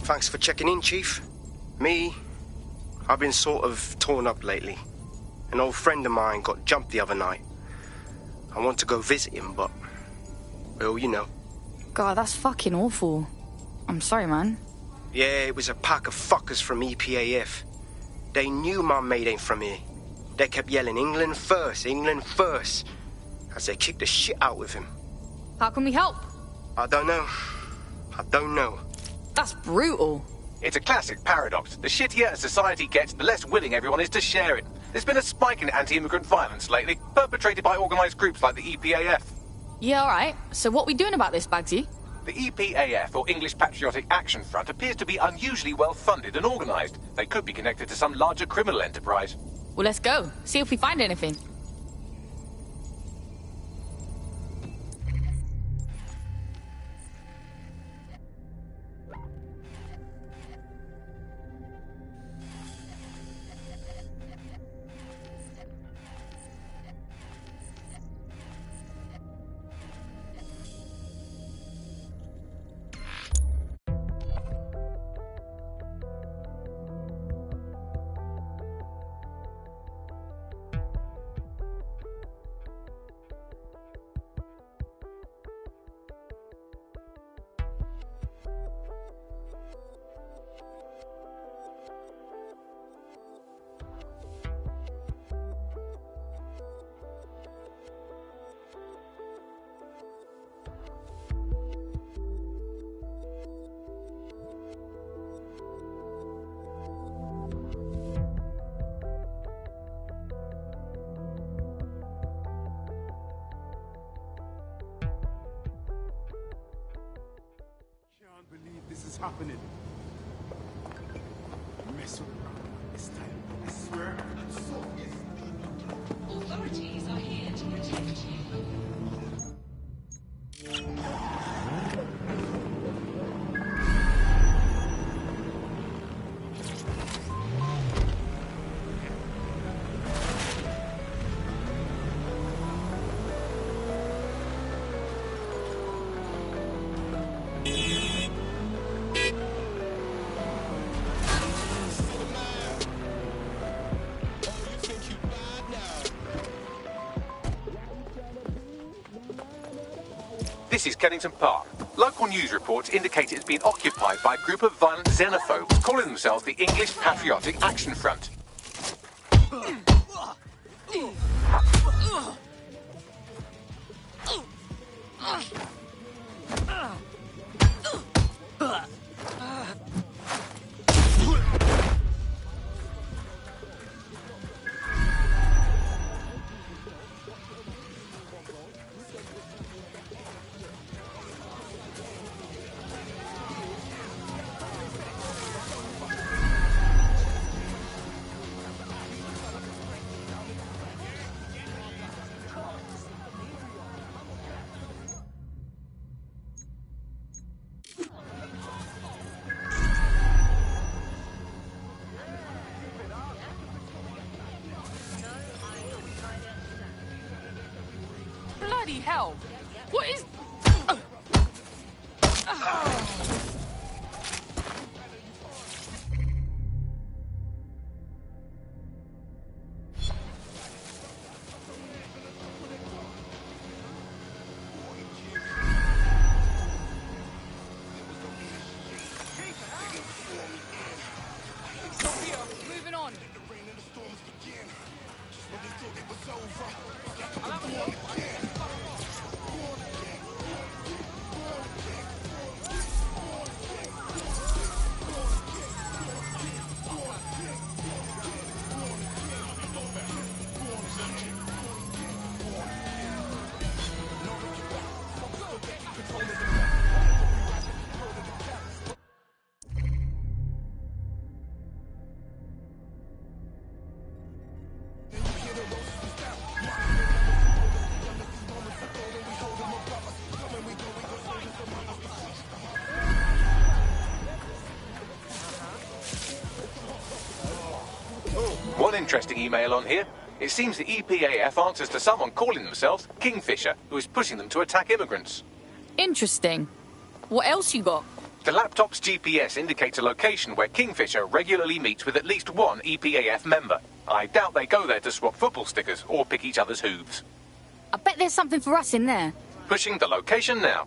Thanks for checking in, Chief. I've been sort of torn up lately. An old friend of mine got jumped the other night. I want to go visit him, but... well, you know. God, that's fucking awful. I'm sorry, man. Yeah, it was a pack of fuckers from EPAF. They knew my mate ain't from here. They kept yelling, England first, as they kicked the shit out with him. How can we help? I don't know. That's brutal. It's a classic paradox. The shittier a society gets, the less willing everyone is to share it. There's been a spike in anti-immigrant violence lately, perpetrated by organised groups like the EPAF. Yeah, alright. So what we doing about this, Bagsy? The EPAF, or English Patriotic Action Front, appears to be unusually well funded and organised. They could be connected to some larger criminal enterprise. Well, let's go. See if we find anything. Happening. Mess around this time. I swear. Authorities are here to protect you. This is Kennington Park. Local news reports indicate it's been occupied by a group of violent xenophobes calling themselves the English Patriotic Action Front. Bloody hell! What is... Moving on. One interesting email on here. It seems the EPAF answers to someone calling themselves Kingfisher, who is pushing them to attack immigrants. Interesting. What else you got? The laptop's GPS indicates a location where Kingfisher regularly meets with at least one EPAF member. I doubt they go there to swap football stickers or pick each other's hooves. I bet there's something for us in there. Pushing the location now.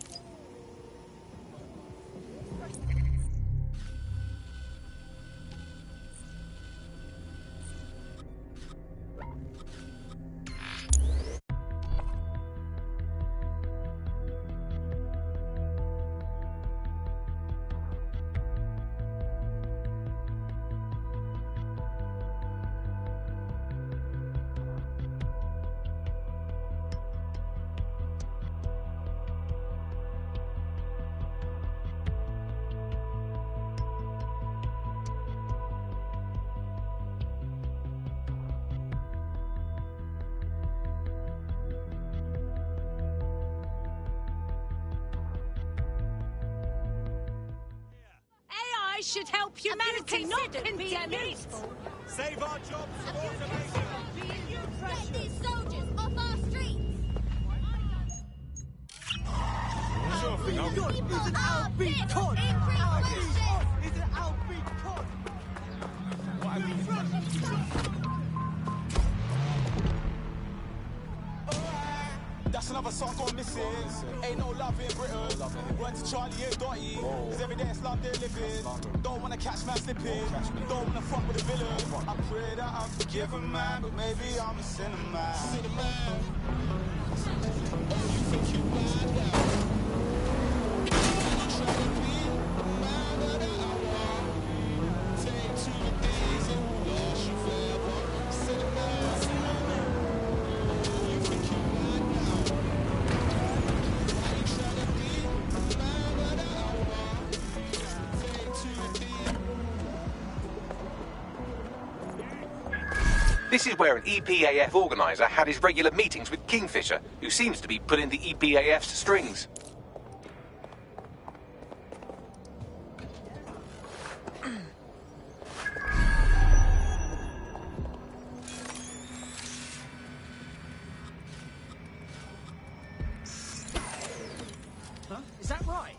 AI should help humanity, not condemn it. Save our jobs from automation. Get these soldiers off our streets! Sure thing, I'll be People are pissed! Increase wages! Is it our big con? What I mean is that's another song gone missing. Ain't no love in Britain. Word to Charlie and Dotty. Cause every day it's London living. Don't wanna catch man slipping. Don't wanna fuck with a villain. I pray that I'm forgiven, man. But maybe I'm a sinner, man. Oh, you think you mad now? Try to be mad that I want. Take to the days and who lost you forever. Sinner, man. You think you mad now? I ain't trying to be mad that I want. Take to the days. This is where an EPAF organizer had his regular meetings with Kingfisher, who seems to be pulling the EPAF's strings. Huh? Is that right?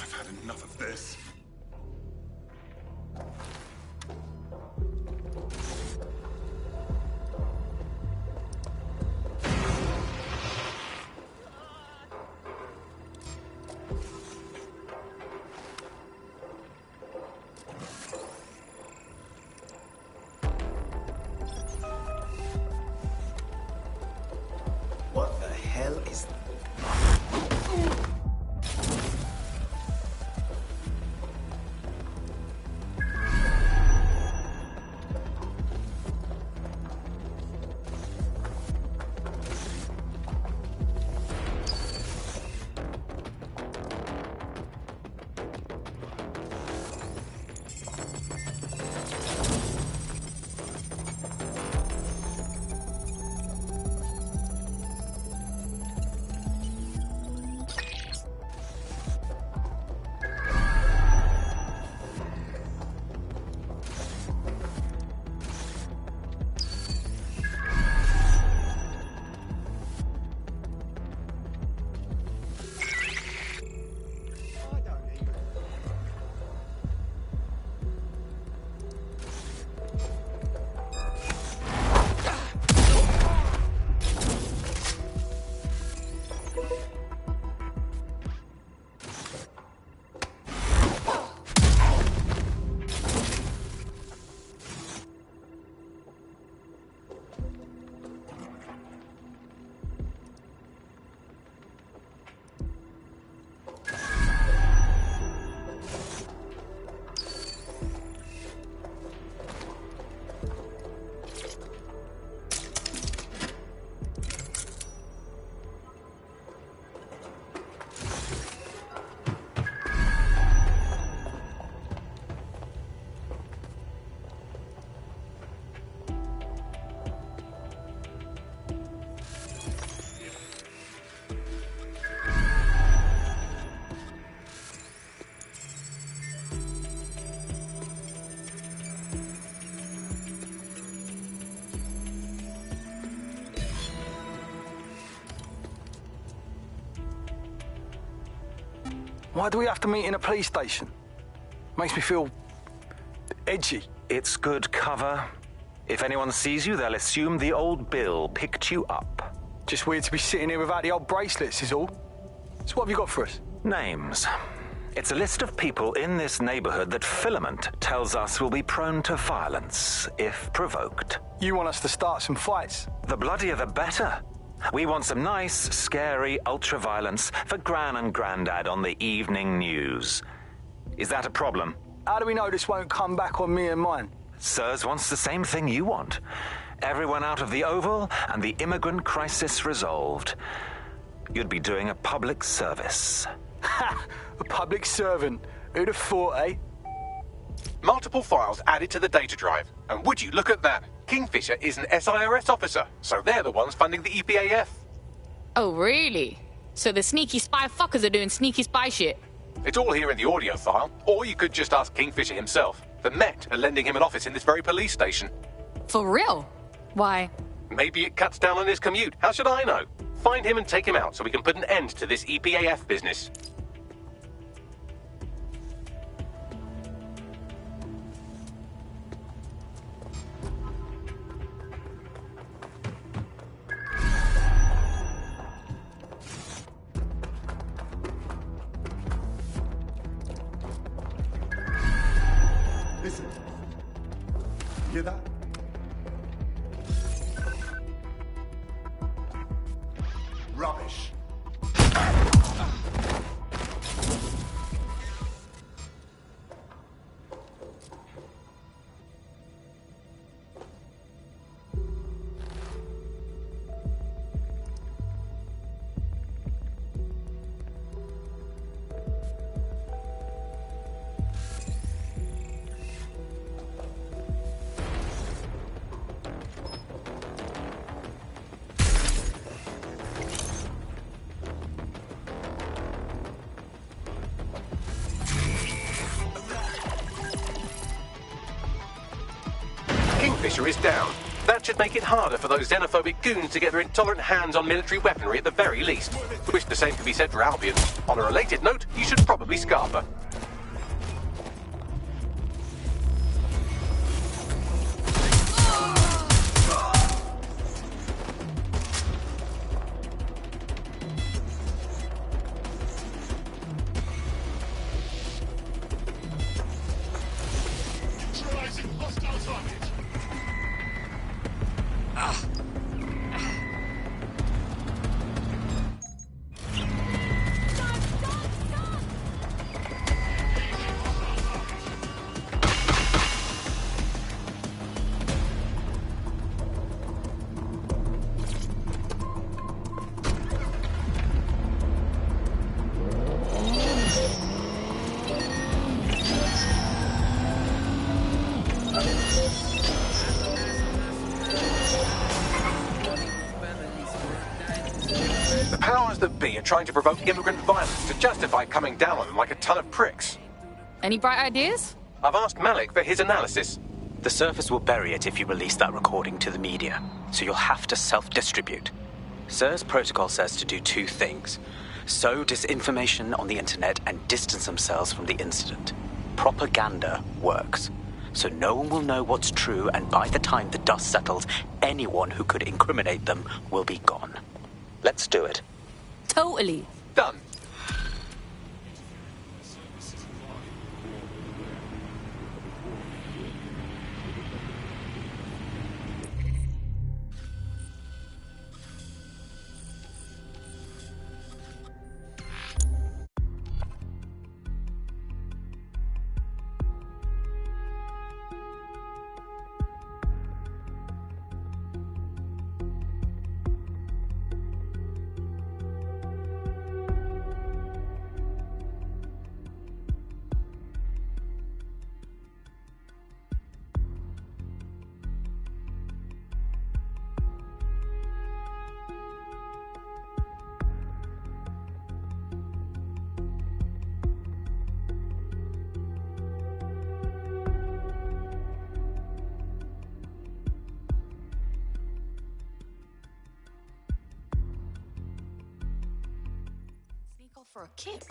I've had enough of this. What the hell is Why do we have to meet in a police station? Makes me feel edgy. It's good cover. If anyone sees you, they'll assume the old Bill picked you up. Just weird to be sitting here without the old bracelets is all. So what have you got for us? Names. It's a list of people in this neighborhood that Filament tells us will be prone to violence if provoked. You want us to start some fights? The bloodier the better. We want some nice, scary ultra-violence for Gran and Grandad on the evening news. Is that a problem? How do we know this won't come back on me and mine? Sirs wants the same thing you want. Everyone out of the Oval and the immigrant crisis resolved. You'd be doing a public service. Ha! A public servant. Who'd have thought, eh? Multiple files added to the data drive. And would you look at that? Kingfisher is an SIRS officer, so they're the ones funding the EPAF. Oh, really? So the sneaky spy fuckers are doing sneaky spy shit? It's all here in the audio file, or you could just ask Kingfisher himself. The Met are lending him an office in this very police station. For real? Why? Maybe it cuts down on his commute. How should I know? Find him and take him out so we can put an end to this EPAF business. Listen. Hear that? Rubbish. Kingfisher is down. That should make it harder for those xenophobic goons to get their intolerant hands on military weaponry at the very least. I wish the same could be said for Albion. On a related note, you should probably scarf her. The powers that be are trying to provoke immigrant violence to justify coming down on them like a ton of pricks. Any bright ideas? I've asked Malik for his analysis. The Surface will bury it if you release that recording to the media, so you'll have to self-distribute. SIR's protocol says to do two things: sow disinformation on the internet and distance themselves from the incident. Propaganda works, so no one will know what's true, and by the time the dust settles, anyone who could incriminate them will be gone. Let's do it. Totally. Done. Sneak off for a kip.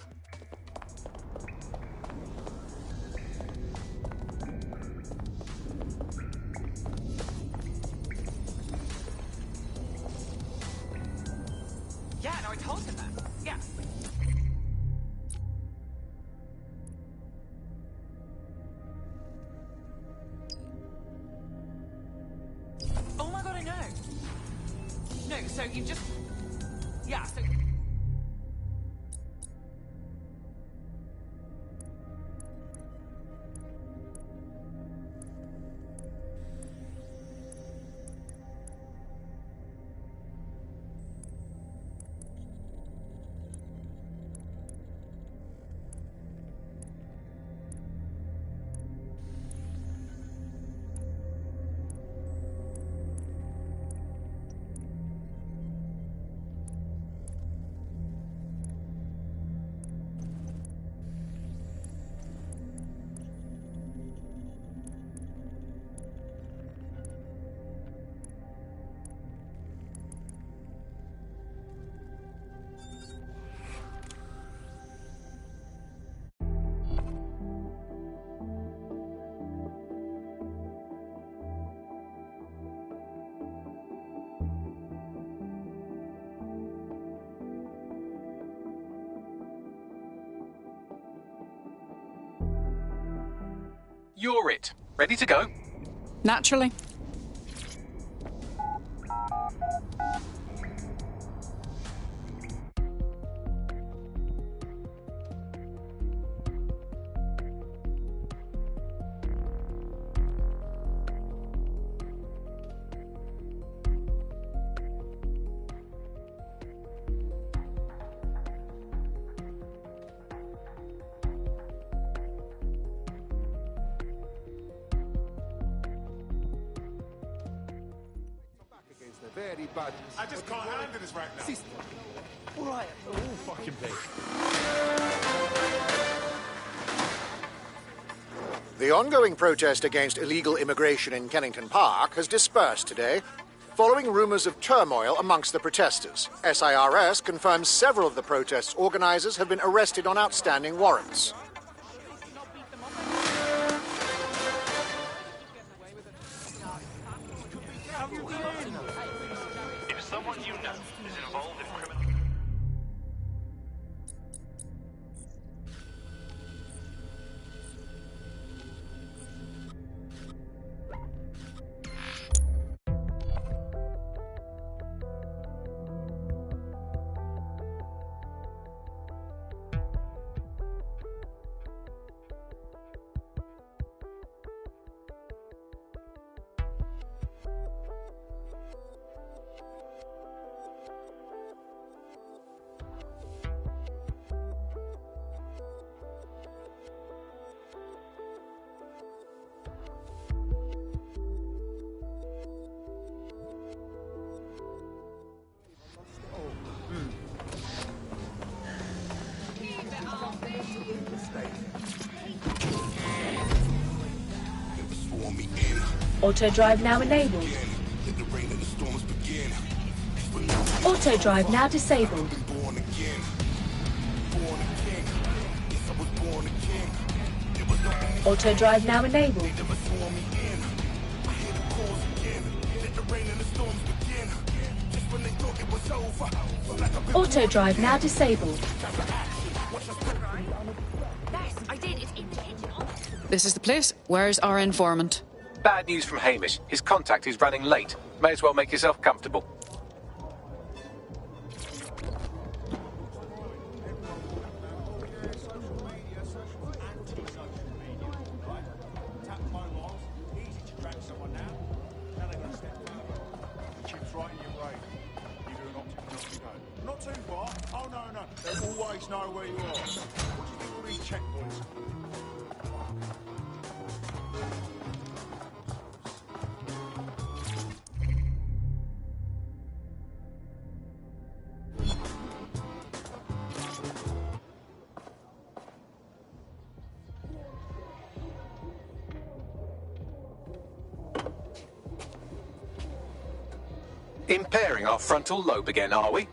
So you just... Yeah, so... You're it. Ready to go? Naturally. Very bad. I just can't handle this right now. All right. Oh, fucking big. The ongoing protest against illegal immigration in Kennington Park has dispersed today, following rumours of turmoil amongst the protesters. SIRS confirms several of the protest's organisers have been arrested on outstanding warrants. If someone you know is involved in criminal... Auto drive now enabled. Auto drive now disabled. Auto drive now enabled. Auto drive now disabled. This is the place. Where's our informant? Bad news from Hamish. His contact is running late. May as well make yourself comfortable. Not too far. Oh, no. They'll always know where you are. What do you think all these checkpoints? Impairing our frontal lobe again, are we?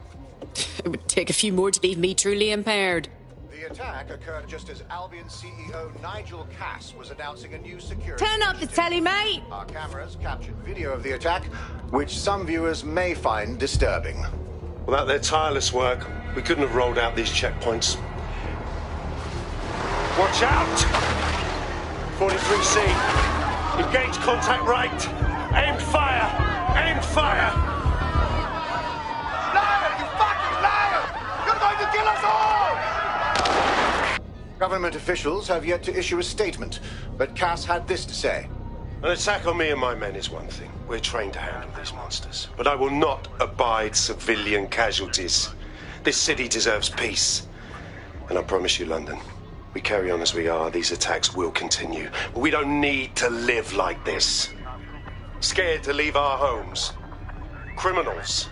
It would take a few more to leave me truly impaired. The attack occurred just as Albion CEO Nigel Cass was announcing a new security... Turn up the telly, mate! Our cameras captured video of the attack, which some viewers may find disturbing. Without their tireless work, we couldn't have rolled out these checkpoints. Watch out! 43C. Engage contact right. Aimed fire! Aimed fire! kill us all! Government officials have yet to issue a statement, but Cass had this to say. An attack on me and my men is one thing. We're trained to handle these monsters. But I will not abide civilian casualties. This city deserves peace. And I promise you, London, we carry on as we are, these attacks will continue. But we don't need to live like this. Scared to leave our homes. Criminals,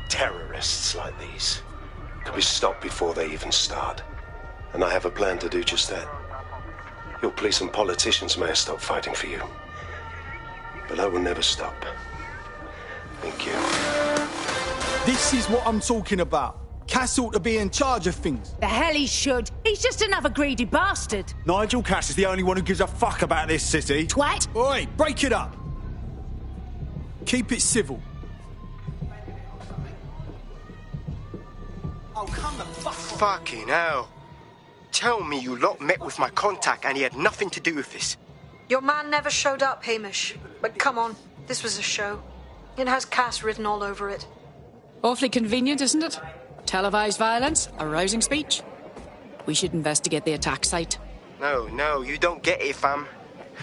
terrorists like these, can be stopped before they even start. And I have a plan to do just that. Your police and politicians may have stopped fighting for you. But I will never stop. Thank you. This is what I'm talking about. Cass ought to be in charge of things. The hell he should. He's just another greedy bastard. Nigel Cass is the only one who gives a fuck about this city. Twat. Oi, break it up. Keep it civil. Oh, come the fuck on. Fucking hell. Tell me you lot met with my contact and he had nothing to do with this. Your man never showed up, Hamish. But come on, this was a show. It has Cass written all over it. Awfully convenient, isn't it? Televised violence, a rousing speech. We should investigate the attack site. No, you don't get it, fam.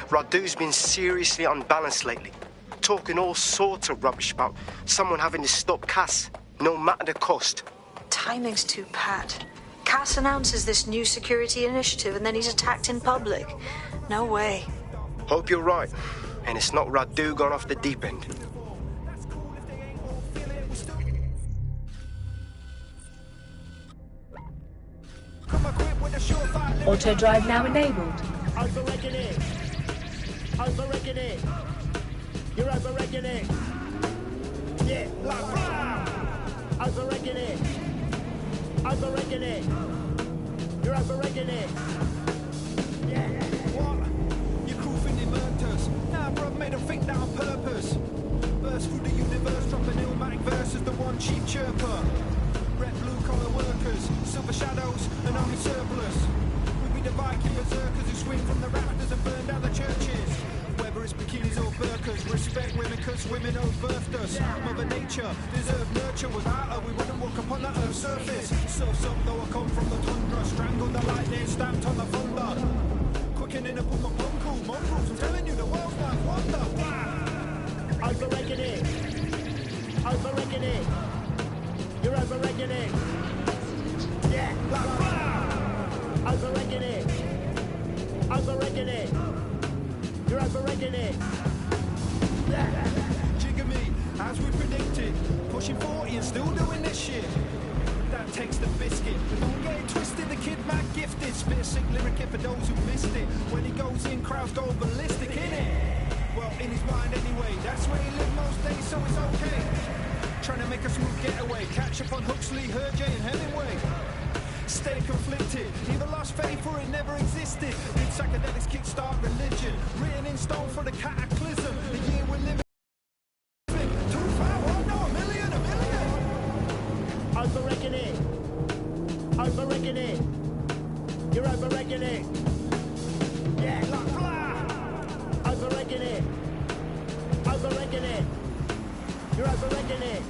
Radu's been seriously unbalanced lately. Talking all sorts of rubbish about someone having to stop Cass, no matter the cost. Timing's too pat. Cass announces this new security initiative and then he's attacked in public. No way. Hope you're right. And it's not Radu gone off the deep end. Auto drive now enabled. Overregulating it. Overregulating it. You're overregulating it. Yeah, like blah. Overregulating it. Overregulating it. You're overregulating it. Yeah. What? Your crew think they murked us. Nah, bruv, made them think that on purpose. Burst through the universe, dropping Illmatic versus the one cheap chirper. Red blue-collar workers, silver shadows, and army surplus. We be the Viking berserkers who swing from the rafters and burn down the churches. Whether it's bikinis or burkas, respect women cause women outbirthed us. Mother Nature deserved nurture. Without her, we wouldn't walk upon the earth's surface. Surf's up, though I come from the tundra. Strangled the lightning, stamped on the thunder. Quickening a boom of cool mongrels. I'm telling you, the world's my wonder. Overregulating it. Overregulating it. You're overregulating it. Yeah, like blah. Overregulating it. Overregulating it. You're overregulating it. Yeah. Jigger me, as we predicted. Pushing 40 and still doing this shit. That takes the biscuit. But don't get it twisted, the kid mad gifted. Spit a sick lyric here for those who missed it. When he goes in, crowds go ballistic, innit? Well, in his mind anyway. That's where he lives most days, so it's okay. Trying to make a smooth getaway. Catch up on Huxley, Hergé and Hemingway. Stay conflicted. Either lost faith or it never existed. Did psychedelics kickstart religion? Written in stone for the cataclysm. The year we're living. 2,000, no, a million. Overregulating it. Overregulating it. You're overregulating it. Yeah, like blah. Overregulating it. Overregulating it. You're overregulating it.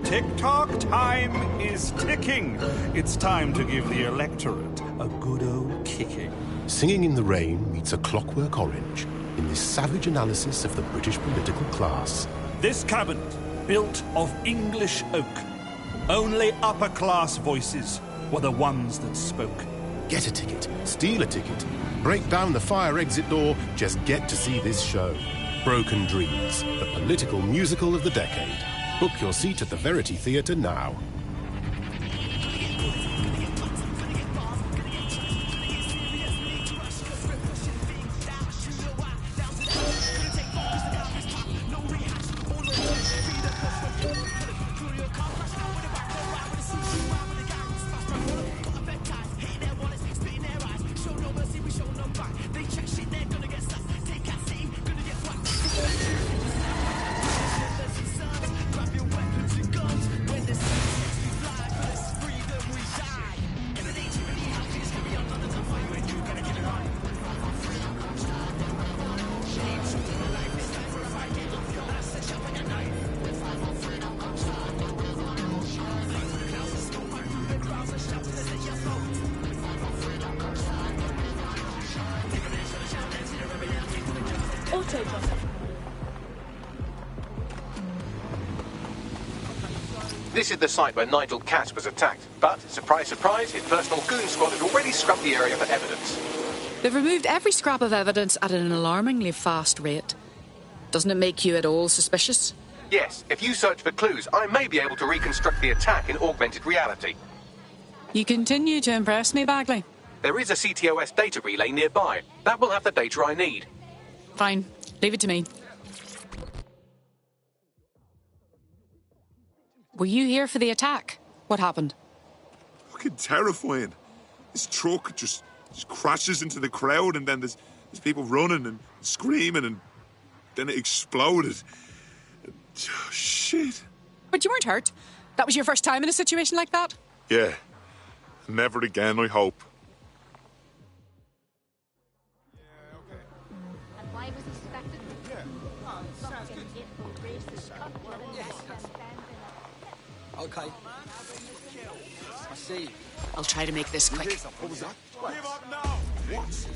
Tick tock, time is ticking. It's time to give the electorate a good old kicking. Singing in the Rain meets A Clockwork Orange in this savage analysis of the British political class. This cabinet, built of English oak. Only upper-class voices were the ones that spoke. Get a ticket, steal a ticket, break down the fire exit door, just get to see this show. Broken Dreams, the political musical of the decade. Book your seat at the Verity Theatre now. Auto drive. This is the site where Nigel Cass was attacked, but, surprise, surprise, his personal goon squad had already scrubbed the area for evidence. They've removed every scrap of evidence at an alarmingly fast rate. Doesn't it make you at all suspicious? Yes, if you search for clues, I may be able to reconstruct the attack in augmented reality. You continue to impress me, Bagley. There is a CTOS data relay nearby. That will have the data I need. Fine. Leave it to me. Were you here for the attack? What happened? Fucking terrifying. This truck just crashes into the crowd, and then there's people running and screaming, and then it exploded. Oh, shit. But you weren't hurt. That was your first time in a situation like that? Yeah. Never again, I hope. And why was he suspected? Okay. I see. I'll try to make this quick. What was that? Give up now! What?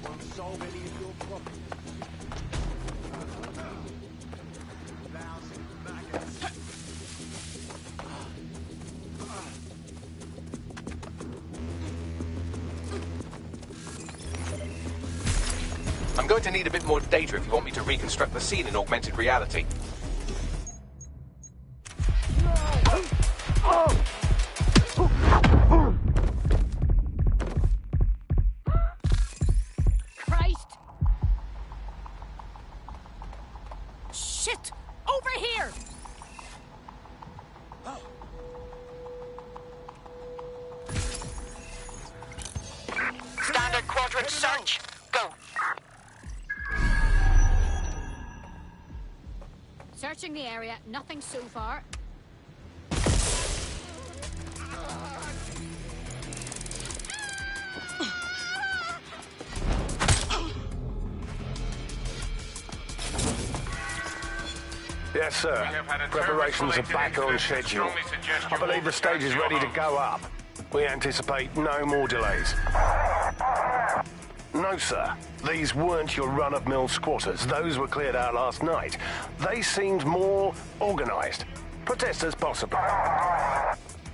Won't solve any of your problems. I'm going to need a bit more data if you want me to reconstruct the scene in augmented reality. Christ! Shit! Over here! Standard quadrant search. Go. Searching the area, nothing so far. Yes, sir. Preparations are back on schedule. I believe the stage is ready to go up. We anticipate no more delays. No, sir. These weren't your run-of-mill squatters. Those were cleared out last night. They seemed more organized. Protesters, possibly.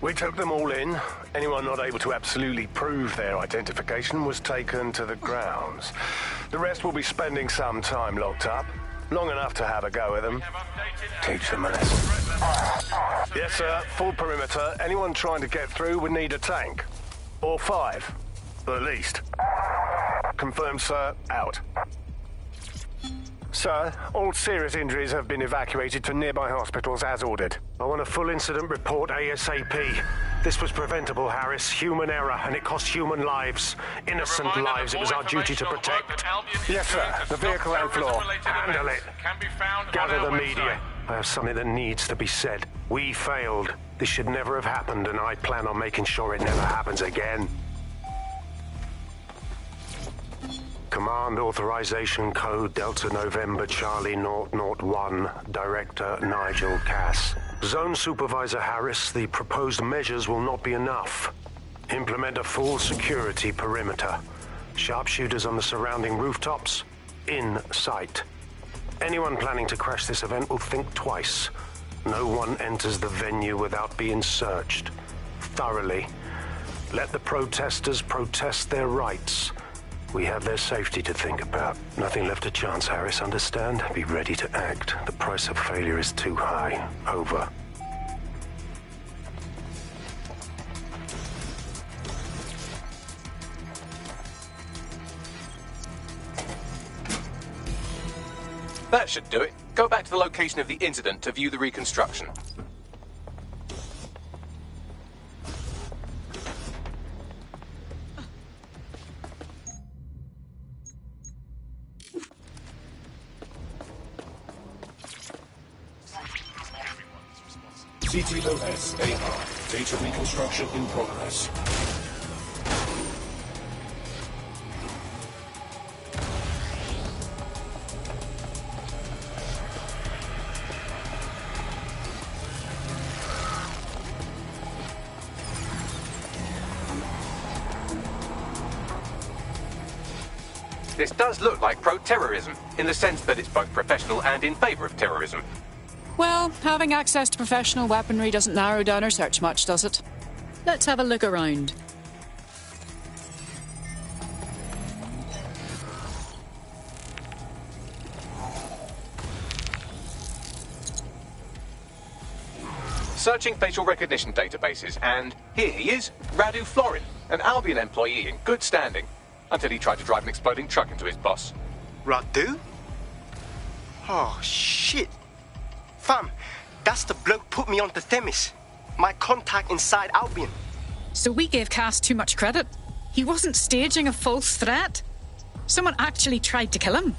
We took them all in. Anyone not able to absolutely prove their identification was taken to the grounds. The rest will be spending some time locked up. Long enough to have a go at them. Teach them a lesson. Yes, sir. Full perimeter. Anyone trying to get through would need a tank. Or 5. At least. Confirmed, sir. Out. Sir, all serious injuries have been evacuated to nearby hospitals as ordered. I want a full incident report ASAP. This was preventable, Harris. Human error, and it cost human lives. Innocent lives it was our duty to protect. Yes, sir. The vehicle and floor. Handle it. Gather the media. I have something that needs to be said. We failed. This should never have happened, and I plan on making sure it never happens again. Command Authorization Code Delta November Charlie 001, Director Nigel Cass. Zone Supervisor Harris, the proposed measures will not be enough. Implement a full security perimeter. Sharpshooters on the surrounding rooftops, in sight. Anyone planning to crash this event will think twice. No one enters the venue without being searched. Thoroughly. Let the protesters protest their rights. We have their safety to think about. Nothing left to chance, Harris, understand? Be ready to act. The price of failure is too high. Over. That should do it. Go back to the location of the incident to view the reconstruction. CTOS AR. Data reconstruction in progress. This does look like pro-terrorism, in the sense that it's both professional and in favour of terrorism. Well, having access to professional weaponry doesn't narrow down our search much, does it? Let's have a look around. Searching facial recognition databases, and here he is, Radu Florin, an Albion employee in good standing, until he tried to drive an exploding truck into his boss. Radu? Oh, shit. Fam, that's the bloke put me onto Themis. My contact inside Albion. So we gave Cass too much credit. He wasn't staging a false threat. Someone actually tried to kill him.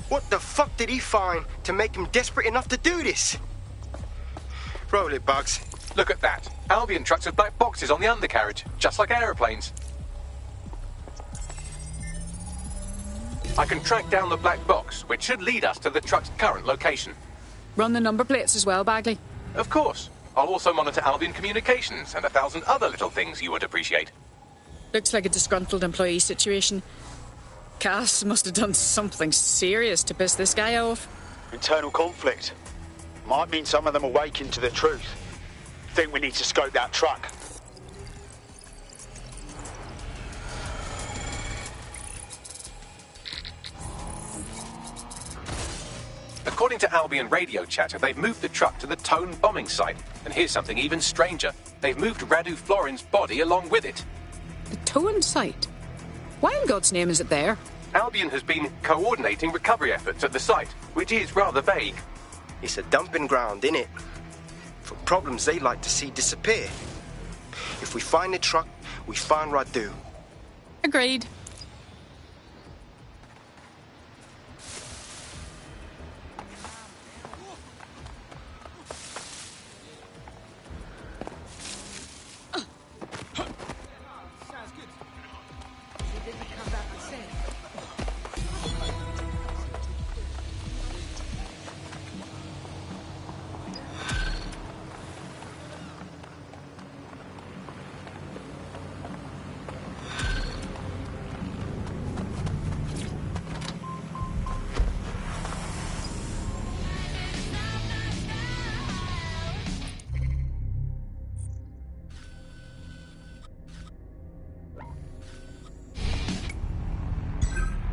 What the fuck did he find to make him desperate enough to do this? Roll it, Bugs. Look at that. Albion trucks with black boxes on the undercarriage, just like aeroplanes. I can track down the black box, which should lead us to the truck's current location. Run the number plates as well, Bagley. Of course. I'll also monitor Albion communications and 1,000 other little things you would appreciate. Looks like a disgruntled employee situation. Cass must have done something serious to piss this guy off. Internal conflict. Might mean some of them awaken to the truth. Think we need to scope that truck. According to Albion radio chatter, they've moved the truck to the Tone bombing site. And here's something even stranger. They've moved Radu Florin's body along with it. The Tone site? Why in God's name is it there? Albion has been coordinating recovery efforts at the site, which is rather vague. It's a dumping ground, innit? For problems they like to see disappear. If we find the truck, we find Radu. Agreed.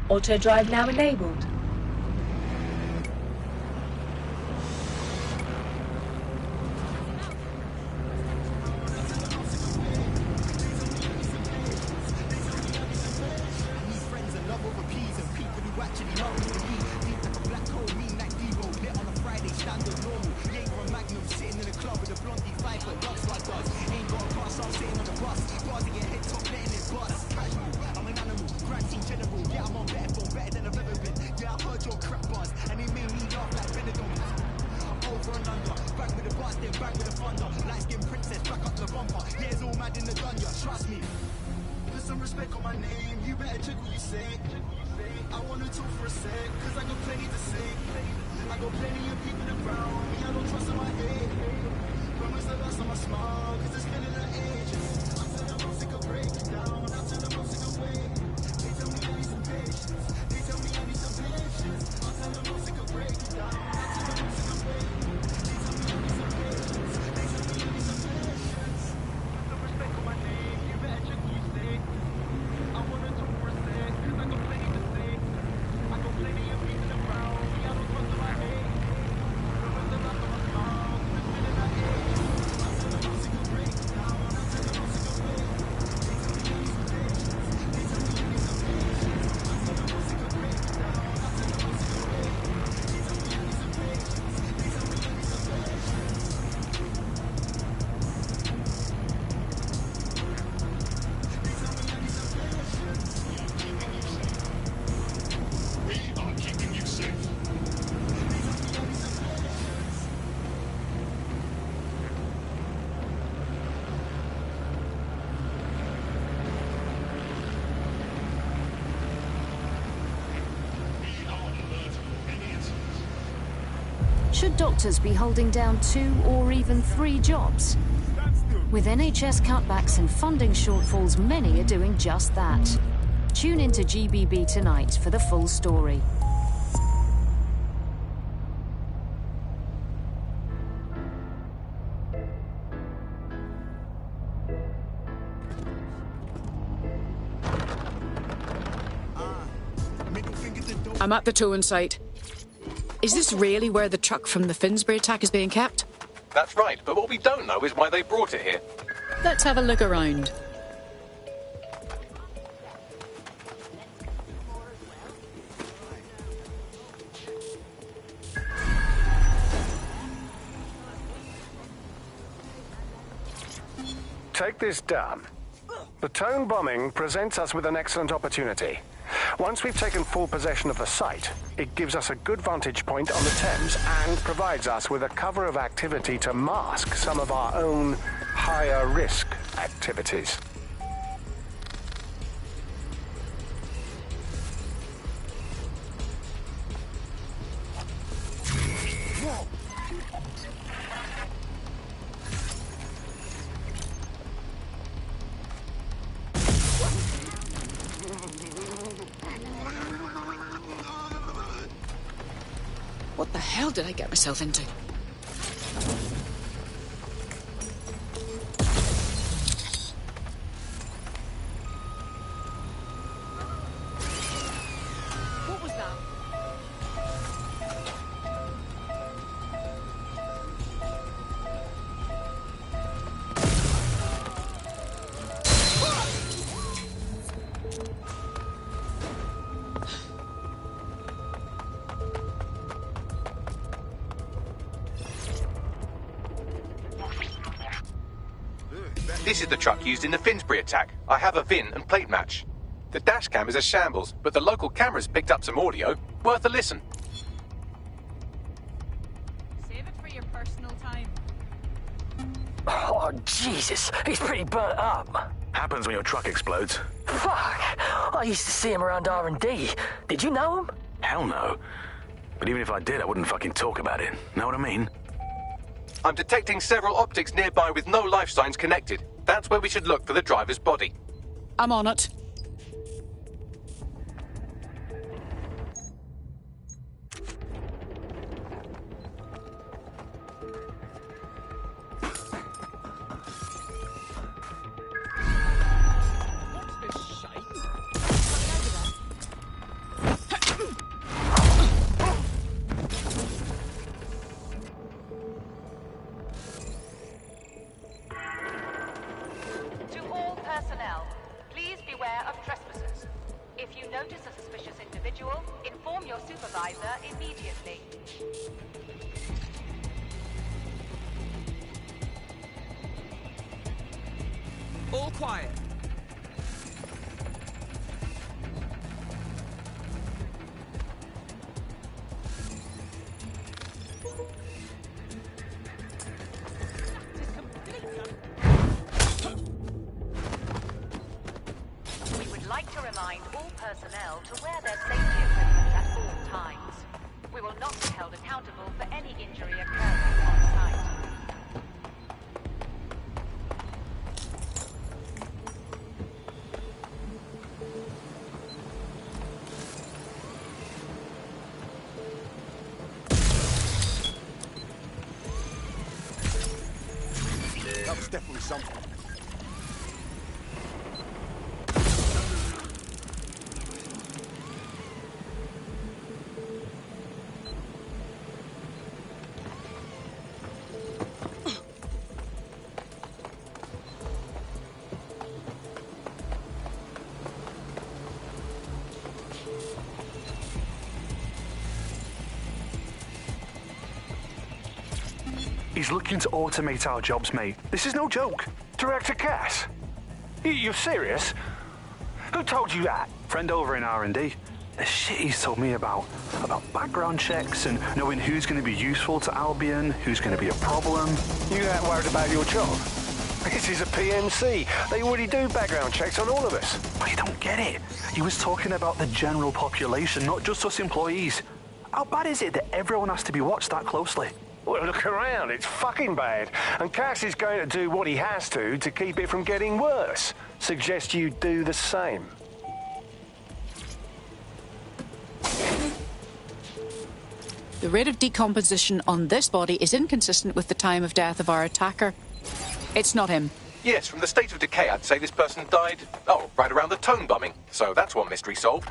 Auto drive now enabled. Should doctors be holding down 2 or even 3 jobs? With NHS cutbacks and funding shortfalls, many are doing just that. Tune into GBB tonight for the full story. I'm at the towing site. Is this really where the truck from the Finsbury attack is being kept? That's right, but what we don't know is why they brought it here. Let's have a look around. Take this down. The Tone bombing presents us with an excellent opportunity. Once we've taken full possession of the site, it gives us a good vantage point on the Thames and provides us with a cover of activity to mask some of our own higher risk activities. What the hell did I get myself into? What was that? This is the truck used in the Finsbury attack. I have a VIN and plate match. The dash cam is a shambles, but the local cameras picked up some audio. Worth a listen. Save it for your personal time. Oh, Jesus. He's pretty burnt up. Happens when your truck explodes. Fuck. I used to see him around R&D. Did you know him? Hell no. But even if I did, I wouldn't fucking talk about it. Know what I mean? I'm detecting several optics nearby with no life signs connected. That's where we should look for the driver's body. I'm on it. To all personnel, please beware of trespassers. If you notice a suspicious individual, inform your supervisor immediately. All quiet. We would like to remind all personnel to wear their safety equipment at all times. We will not be held accountable for any injury occurring on site. That was definitely something. He's looking to automate our jobs, mate. This is no joke. Director Cass? You're serious? Who told you that? Friend over in R&D. The shit he's told me about background checks and knowing who's going to be useful to Albion, who's going to be a problem. You that worried about your job? This is a PMC. They already do background checks on all of us. But you don't get it. He was talking about the general population, not just us employees. How bad is it that everyone has to be watched that closely? Well, look around. It's fucking bad. And Cass is going to do what he has to keep it from getting worse. Suggest you do the same. The rate of decomposition on this body is inconsistent with the time of death of our attacker. It's not him. Yes, from the state of decay, I'd say this person died, right around the tone bombing. So that's one mystery solved.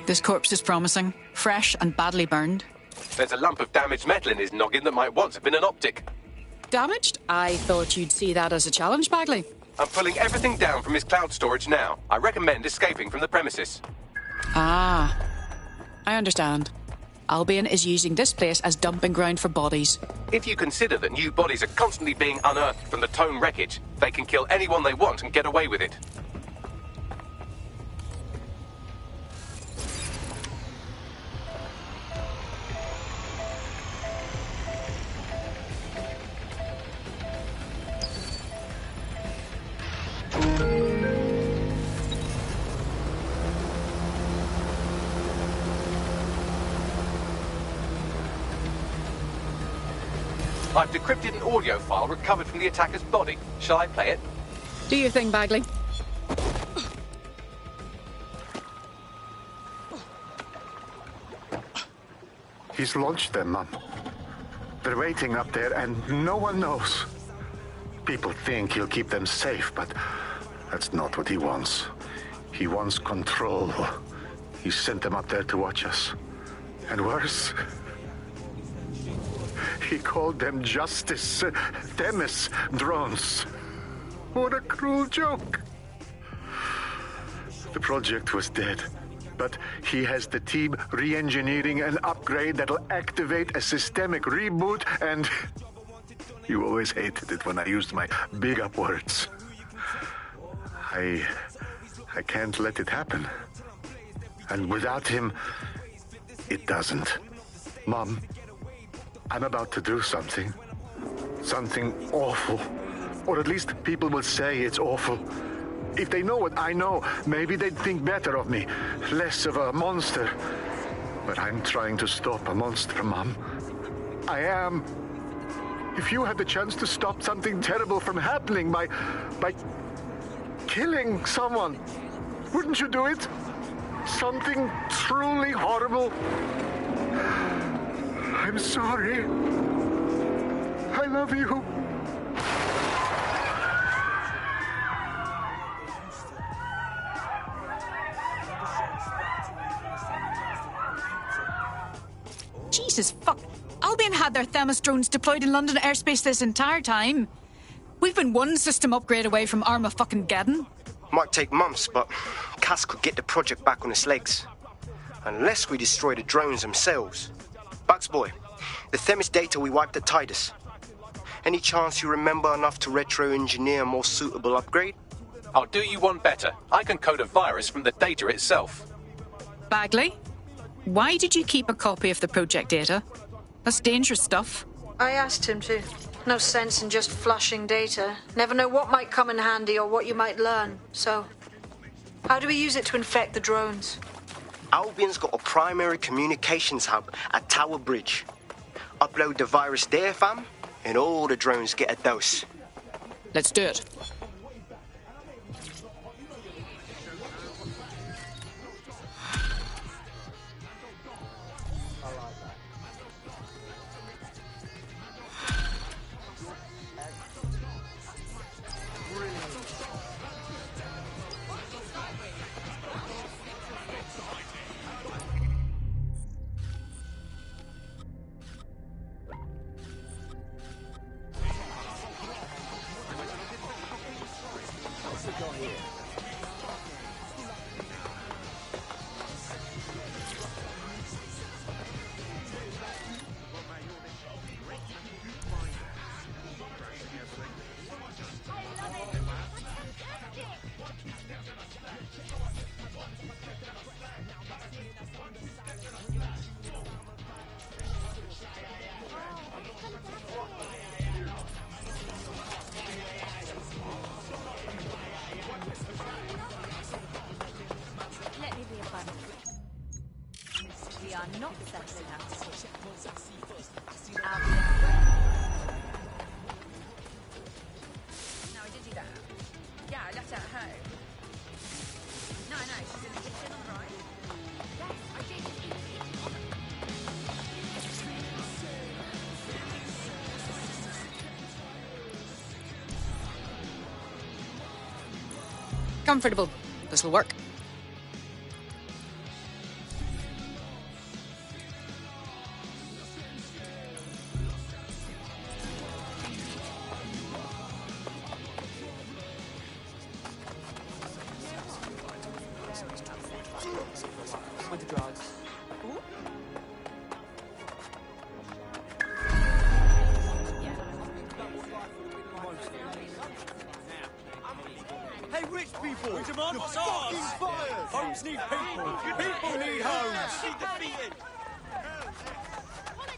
This corpse is promising. Fresh and badly burned. There's a lump of damaged metal in his noggin that might once have been an optic. Damaged? I thought you'd see that as a challenge, Bagley. I'm pulling everything down from his cloud storage now. I recommend escaping from the premises. Ah, I understand. Albion is using this place as dumping ground for bodies. If you consider that new bodies are constantly being unearthed from the Tone wreckage, they can kill anyone they want and get away with it. I've decrypted an audio file recovered from the attacker's body. Shall I play it? Do your thing, Bagley. He's launched them, Mum. They're waiting up there, and no one knows. People think he'll keep them safe, but that's not what he wants. He wants control. He sent them up there to watch us. And worse, he called them Justice, Themis drones. What a cruel joke. The project was dead, but he has the team re-engineering an upgrade that'll activate a systemic reboot, and you always hated it when I used my big up words. I can't let it happen. And without him, it doesn't. Mom, I'm about to do something. Something awful. Or at least people will say it's awful. If they know what I know, maybe they'd think better of me. Less of a monster. But I'm trying to stop a monster, Mom. I am. If you had the chance to stop something terrible from happening by killing someone, wouldn't you do it? Something truly horrible. I'm sorry. I love you. Jesus fuck. Albion had their Themis drones deployed in London airspace this entire time. We've been one system upgrade away from Armageddon. Might take months, but Cass could get the project back on its legs. Unless we destroy the drones themselves. Bugs boy, the Themis data we wiped at Tidus. Any chance you remember enough to retro-engineer a more suitable upgrade? I'll do you one better. I can code a virus from the data itself. Bagley, why did you keep a copy of the project data? That's dangerous stuff. I asked him to. No sense in just flushing data. Never know what might come in handy or what you might learn. So, how do we use it to infect the drones? Albion's got a primary communications hub at Tower Bridge. Upload the virus there, fam, and all the drones get a dose. Let's do it. Let me be abundant. We are not settling out. No, I did do that. Yeah, I left her at home. No, she's in the kitchen on the right. Yes, I did. Comfortable. This will work. With the drugs. Hey, rich people! We demand what's fucking fires! Homes need people! People need homes! Defeated! What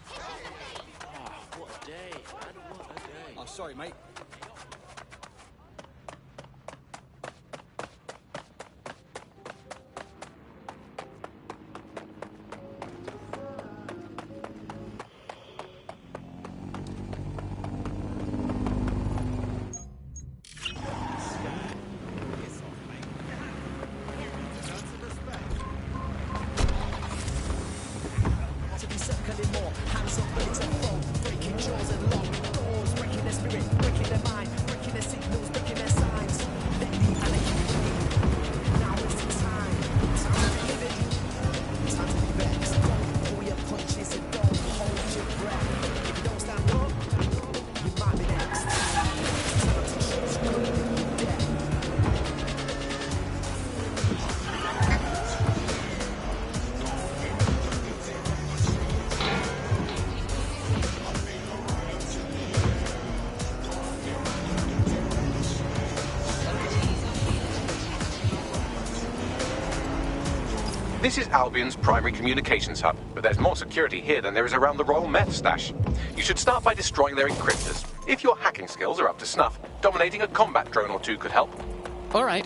a day, man. What a day. I'm sorry, mate. This is Albion's primary communications hub, but there's more security here than there is around the Royal Meth stash. You should start by destroying their encryptors. If your hacking skills are up to snuff, dominating a combat drone or two could help. All right.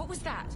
What was that?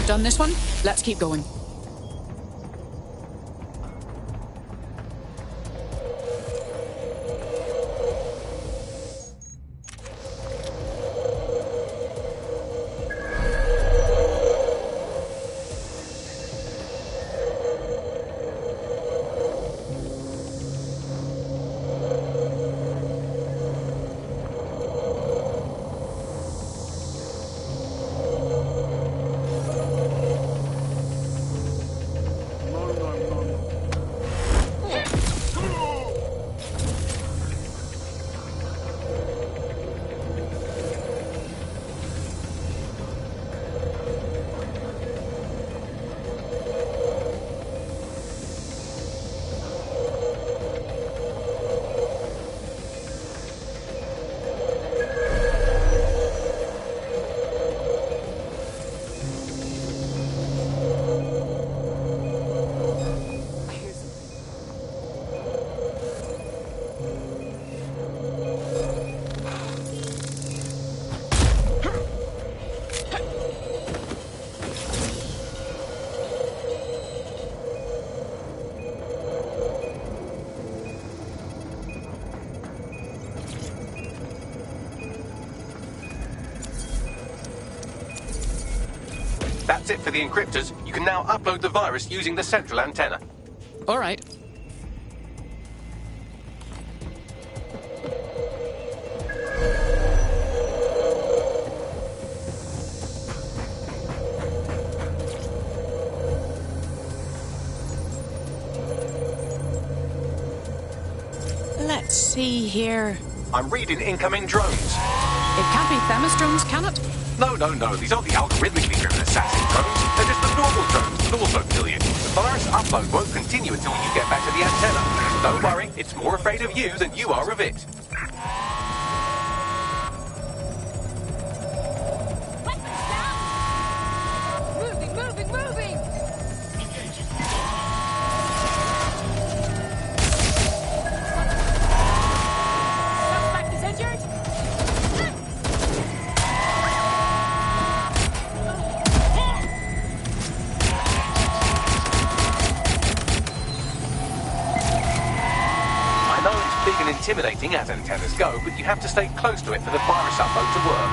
Done this one? Let's keep going. That's it for the encryptors. You can now upload the virus using the central antenna. All right. Let's see here. I'm reading incoming drones. It can't be Themis drones, can it? No. These aren't the algorithmically driven assassin drones. They're just the normal drones that also kill you. The virus upload won't continue until you get back to the antenna. Don't worry, it's more afraid of you than you are of it. Moving! Suspect is injured? I know it's big and intimidating as antennas go, but you have to stay close to it for the virus upload to work.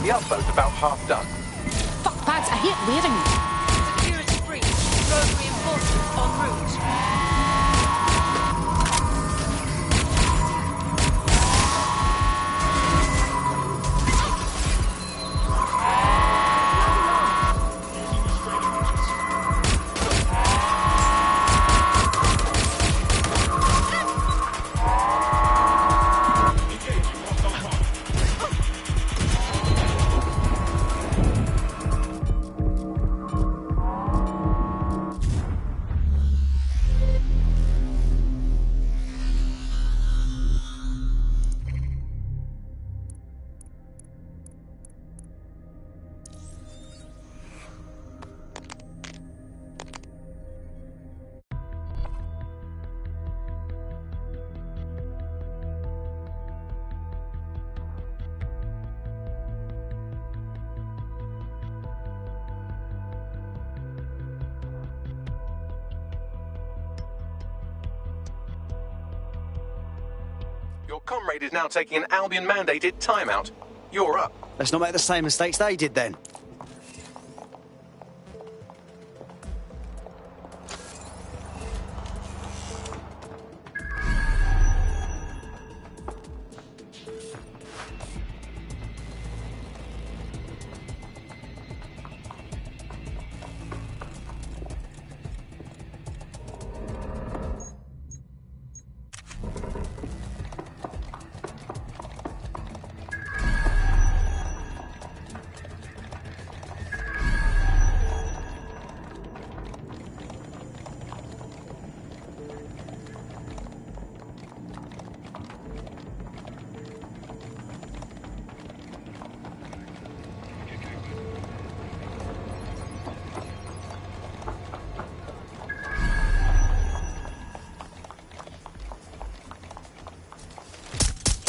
The upload's about half done. Fuck pads, I hate waiting. Security breach. Drone reinforcements en route. Your comrade is now taking an Albion-mandated timeout. You're up. Let's not make the same mistakes they did then.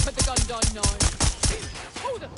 Put the gun down now. Hold it.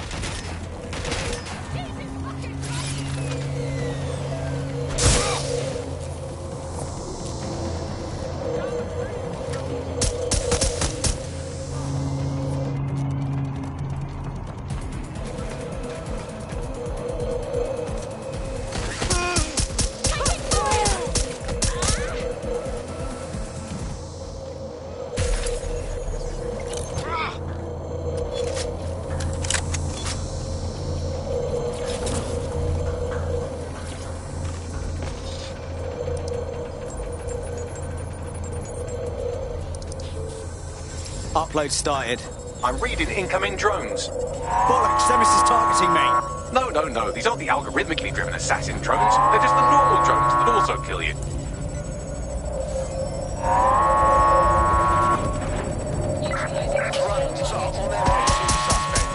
Upload started. I'm reading incoming drones. Bollocks, Themis is targeting me. No. These aren't the algorithmically driven assassin drones. They're just the normal drones that also kill you. Drones are on their way to suspect.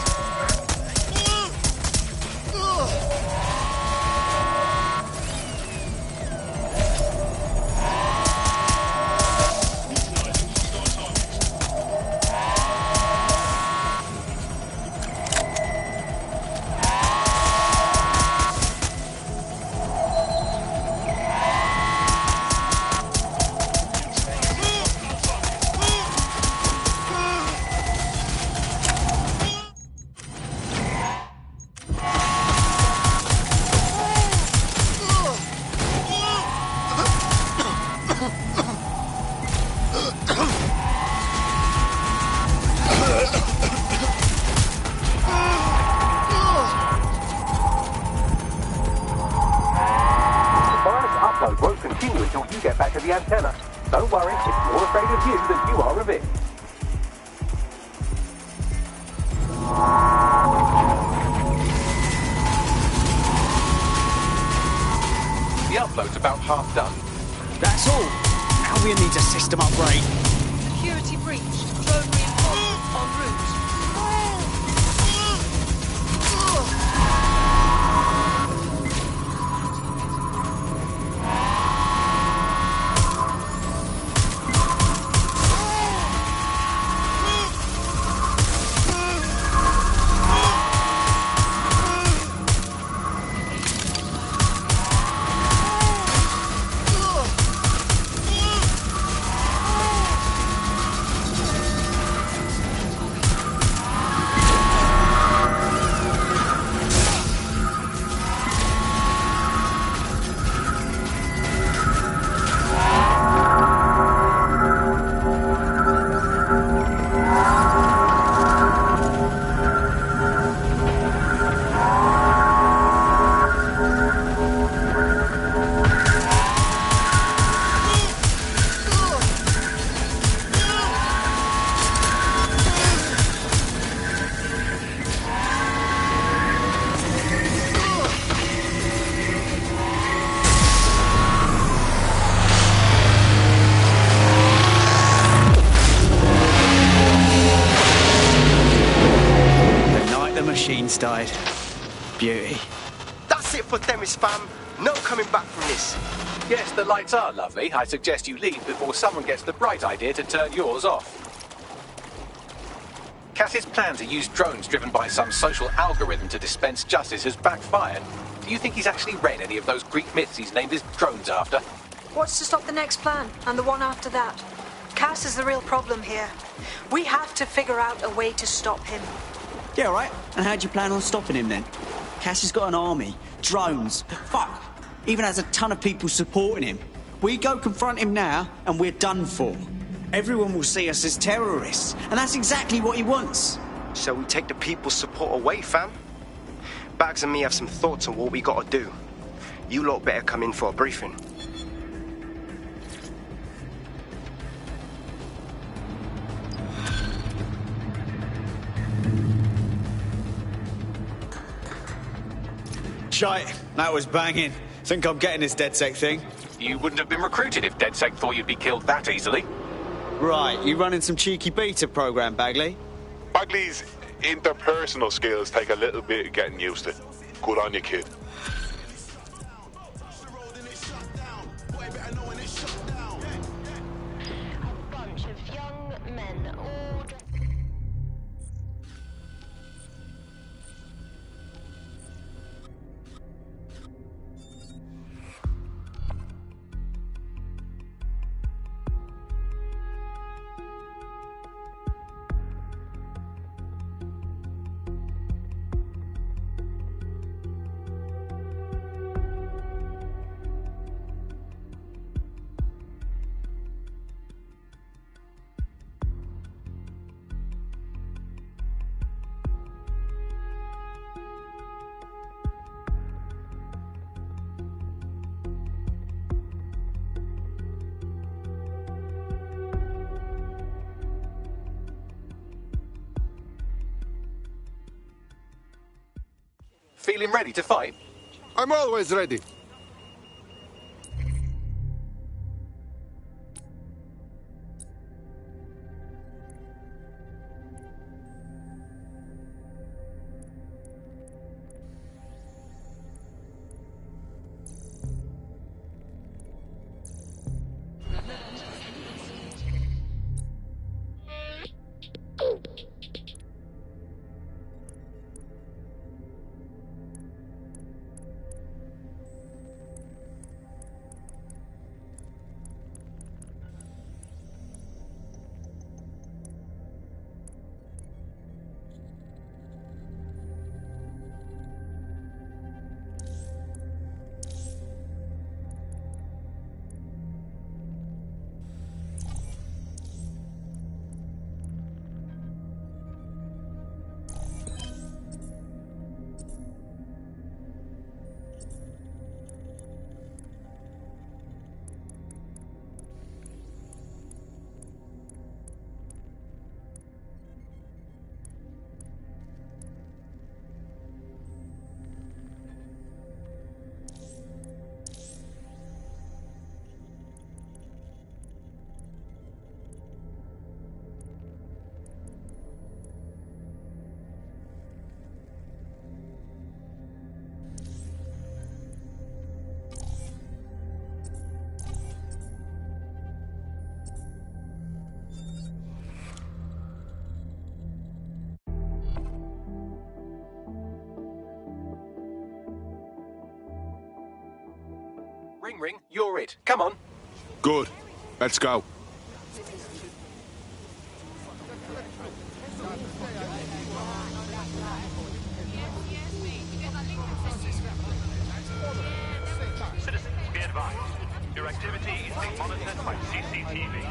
Upload won't continue until you get back to the antenna. Don't worry, it's more afraid of you than you are of it. The upload's about half done. That's all. Albion needs a system upgrade. Security breach. Drone reinforcements en route. the machines died. Beauty. That's it for Themis, fam. No coming back from this. Yes, the lights are lovely. I suggest you leave before someone gets the bright idea to turn yours off. Cass's plan to use drones driven by some social algorithm to dispense justice has backfired. Do you think he's actually read any of those Greek myths he's named his drones after? What's to stop the next plan, and the one after that? Cass is the real problem here. We have to figure out a way to stop him. Yeah, all right. And how do you plan on stopping him then? Cass has got an army, drones, fuck, even has a ton of people supporting him. We go confront him now, and we're done for. Everyone will see us as terrorists, and that's exactly what he wants. So we take the people's support away, fam? Bags and me have some thoughts on what we gotta do. You lot better come in for a briefing. Shite, that was banging. Think I'm getting this DedSec thing? You wouldn't have been recruited if DedSec thought you'd be killed that easily. Right, you running some cheeky beta program, Bagley? Bagley's interpersonal skills take a little bit of getting used to. Good on you, kid. Feeling ready to fight? I'm always ready. Ring, you're it. Come on. Good. Let's go. Citizens, be advised. Your activity is being monitored by CCTV.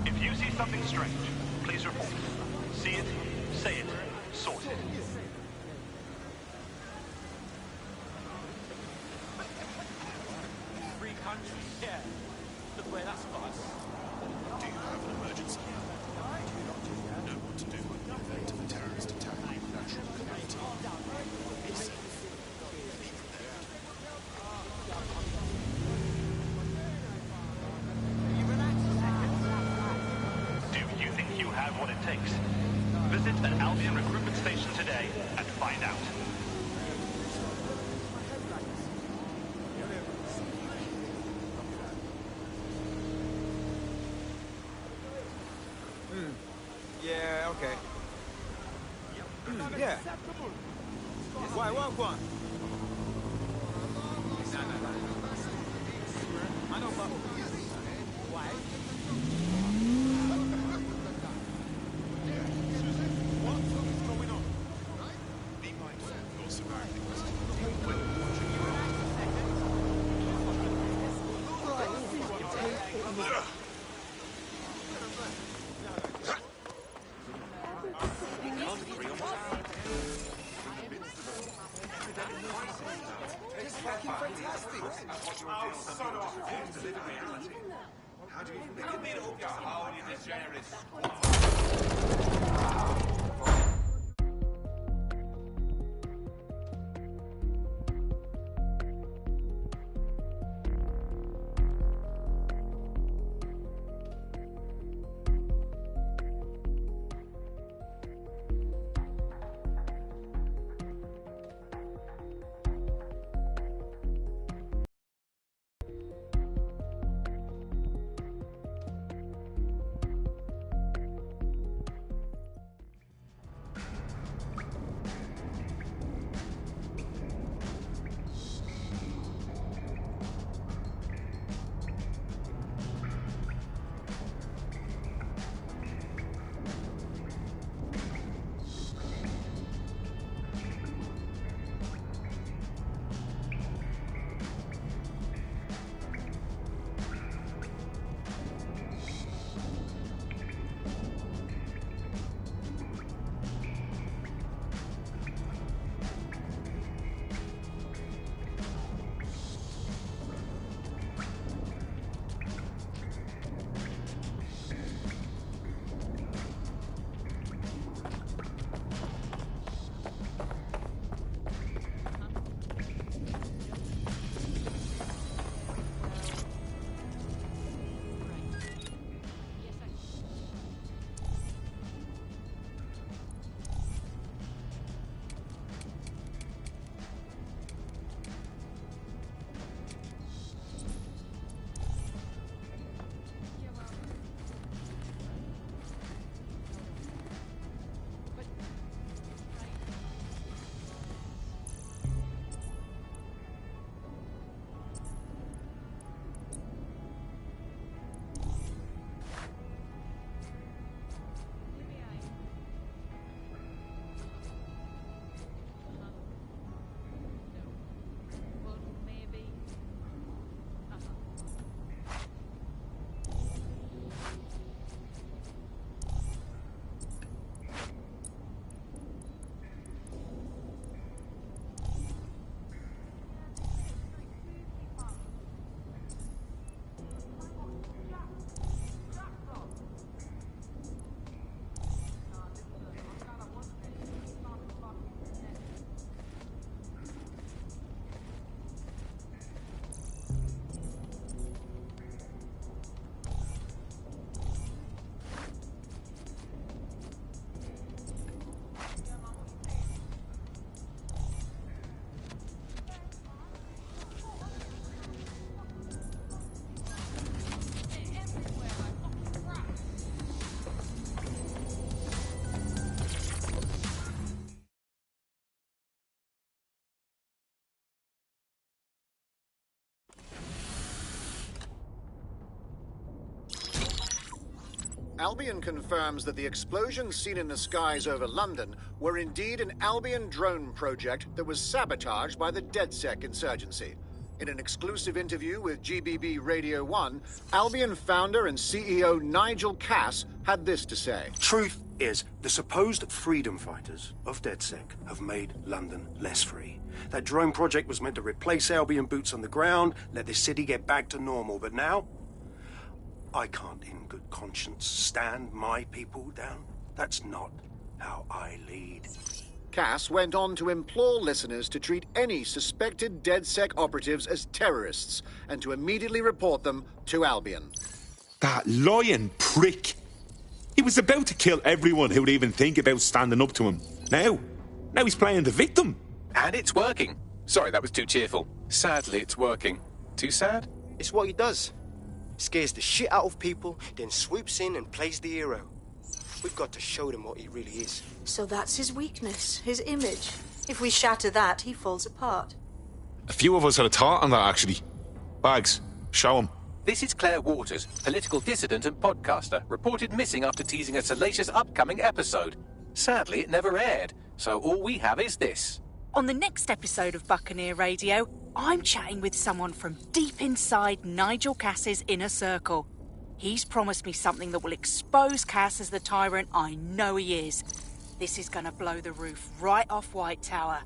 If you see something strange, please report. See it, say it, sort it. Free country, yeah. Look where takes. Visit an Albion recruitment station today and find out. Yeah, okay. Yeah. Why, what, go on? I know, but why? What's going on? Be mindful, your surroundings. How do you make it? Albion confirms that the explosions seen in the skies over London were indeed an Albion drone project that was sabotaged by the DedSec insurgency. In an exclusive interview with GBB Radio 1, Albion founder and CEO Nigel Cass had this to say. Truth is, the supposed freedom fighters of DedSec have made London less free. That drone project was meant to replace Albion boots on the ground, let the city get back to normal, but now I can't in good conscience stand my people down. That's not how I lead. Cass went on to implore listeners to treat any suspected DedSec operatives as terrorists and to immediately report them to Albion. That lying prick! He was about to kill everyone who would even think about standing up to him. Now he's playing the victim. And it's working. Sorry, that was too cheerful. Sadly, it's working. Too sad? It's what he does. Scares the shit out of people, then swoops in and plays the hero. We've got to show them what he really is. So that's his weakness, his image. If we shatter that, he falls apart. A few of us had a thought on that, actually. Bags, show him. This is Claire Waters, political dissident and podcaster, reported missing after teasing a salacious upcoming episode. Sadly, it never aired, so all we have is this. On the next episode of Buccaneer Radio, I'm chatting with someone from deep inside Nigel Cass's inner circle. He's promised me something that will expose Cass as the tyrant I know he is. This is gonna blow the roof right off White Tower.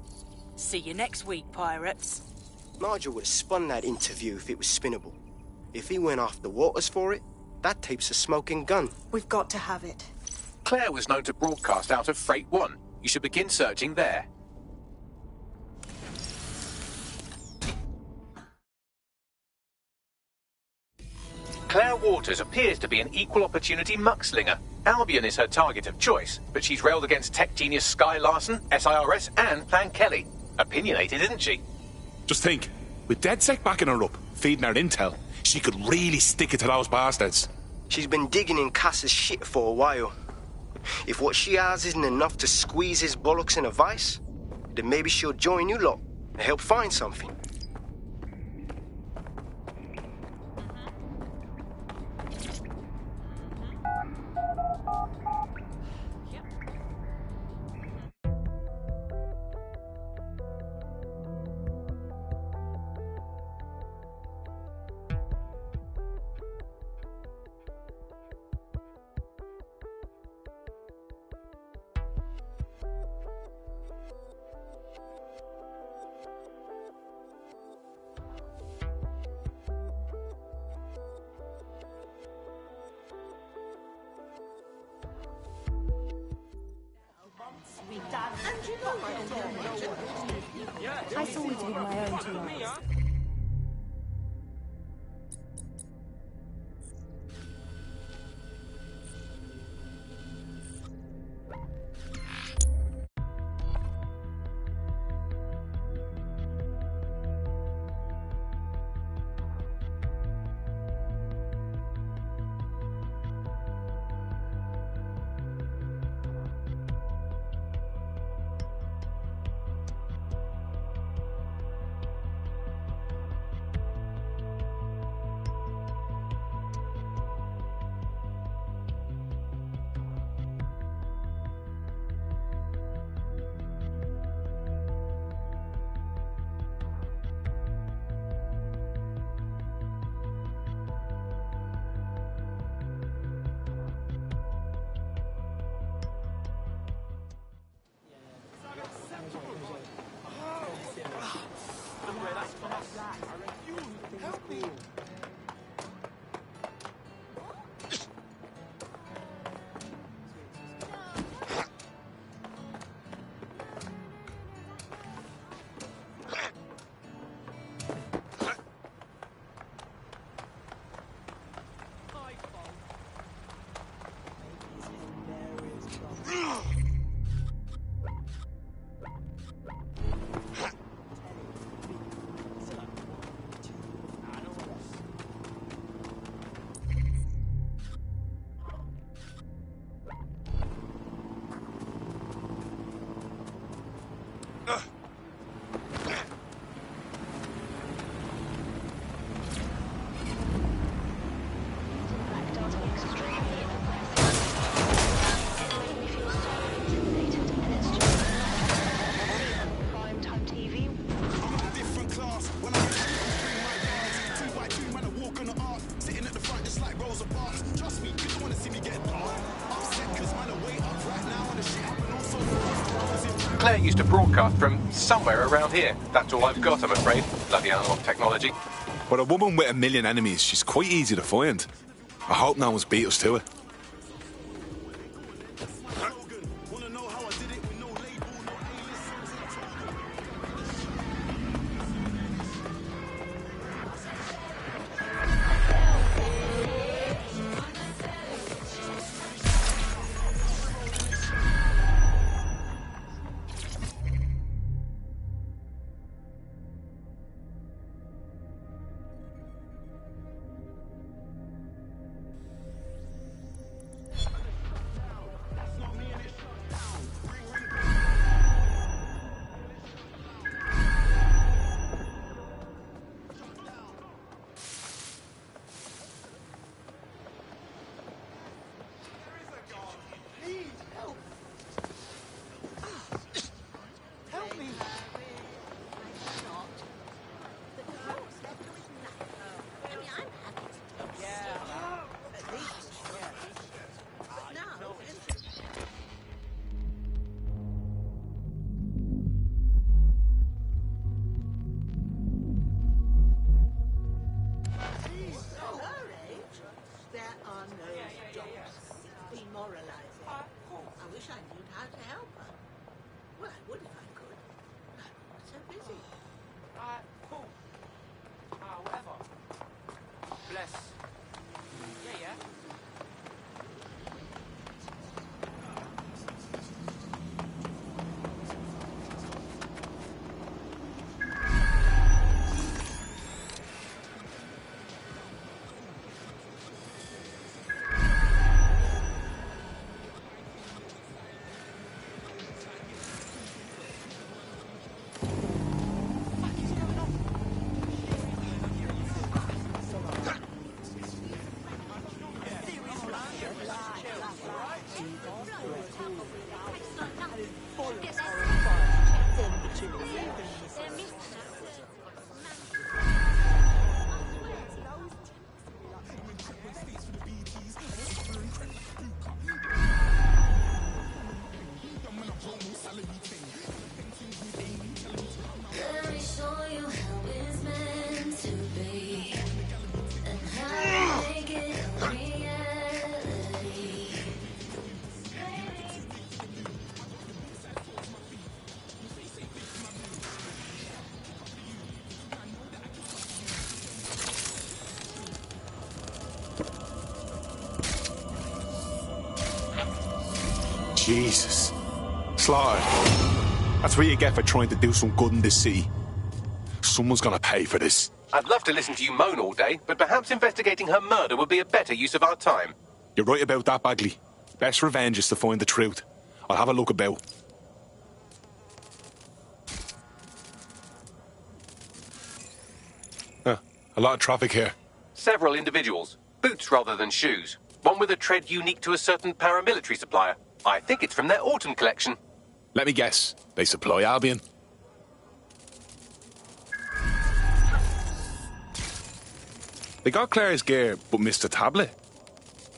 See you next week, pirates. Nigel would have spun that interview if it was spinnable. If he went after Waters for it, that tape's a smoking gun. We've got to have it. Claire was known to broadcast out of Freight 1. You should begin searching there. Claire Waters appears to be an equal opportunity muckslinger. Albion is her target of choice, but she's railed against tech genius Sky Larson, SIRS, and Plan Kelly. Opinionated, isn't she? Just think, with DedSec backing her up, feeding her intel, she could really stick it to those bastards. She's been digging in Cass's shit for a while. If what she has isn't enough to squeeze his bollocks in a vice, then maybe she'll join you lot and help find something. I saw it with my own two eyes. Claire used to broadcast from somewhere around here. That's all I've got, I'm afraid. Bloody analog technology. But a woman with a million enemies, she's quite easy to find. I hope no one's beat us to it. Jesus. Slaughtered. That's what you get for trying to do some good in this city. Someone's gonna pay for this. I'd love to listen to you moan all day, but perhaps investigating her murder would be a better use of our time. You're right about that, Bagley. Best revenge is to find the truth. I'll have a look about. A lot of traffic here. Several individuals. Boots rather than shoes. One with a tread unique to a certain paramilitary supplier. I think it's from their autumn collection. Let me guess. They supply Albion. They got Claire's gear, but missed the tablet.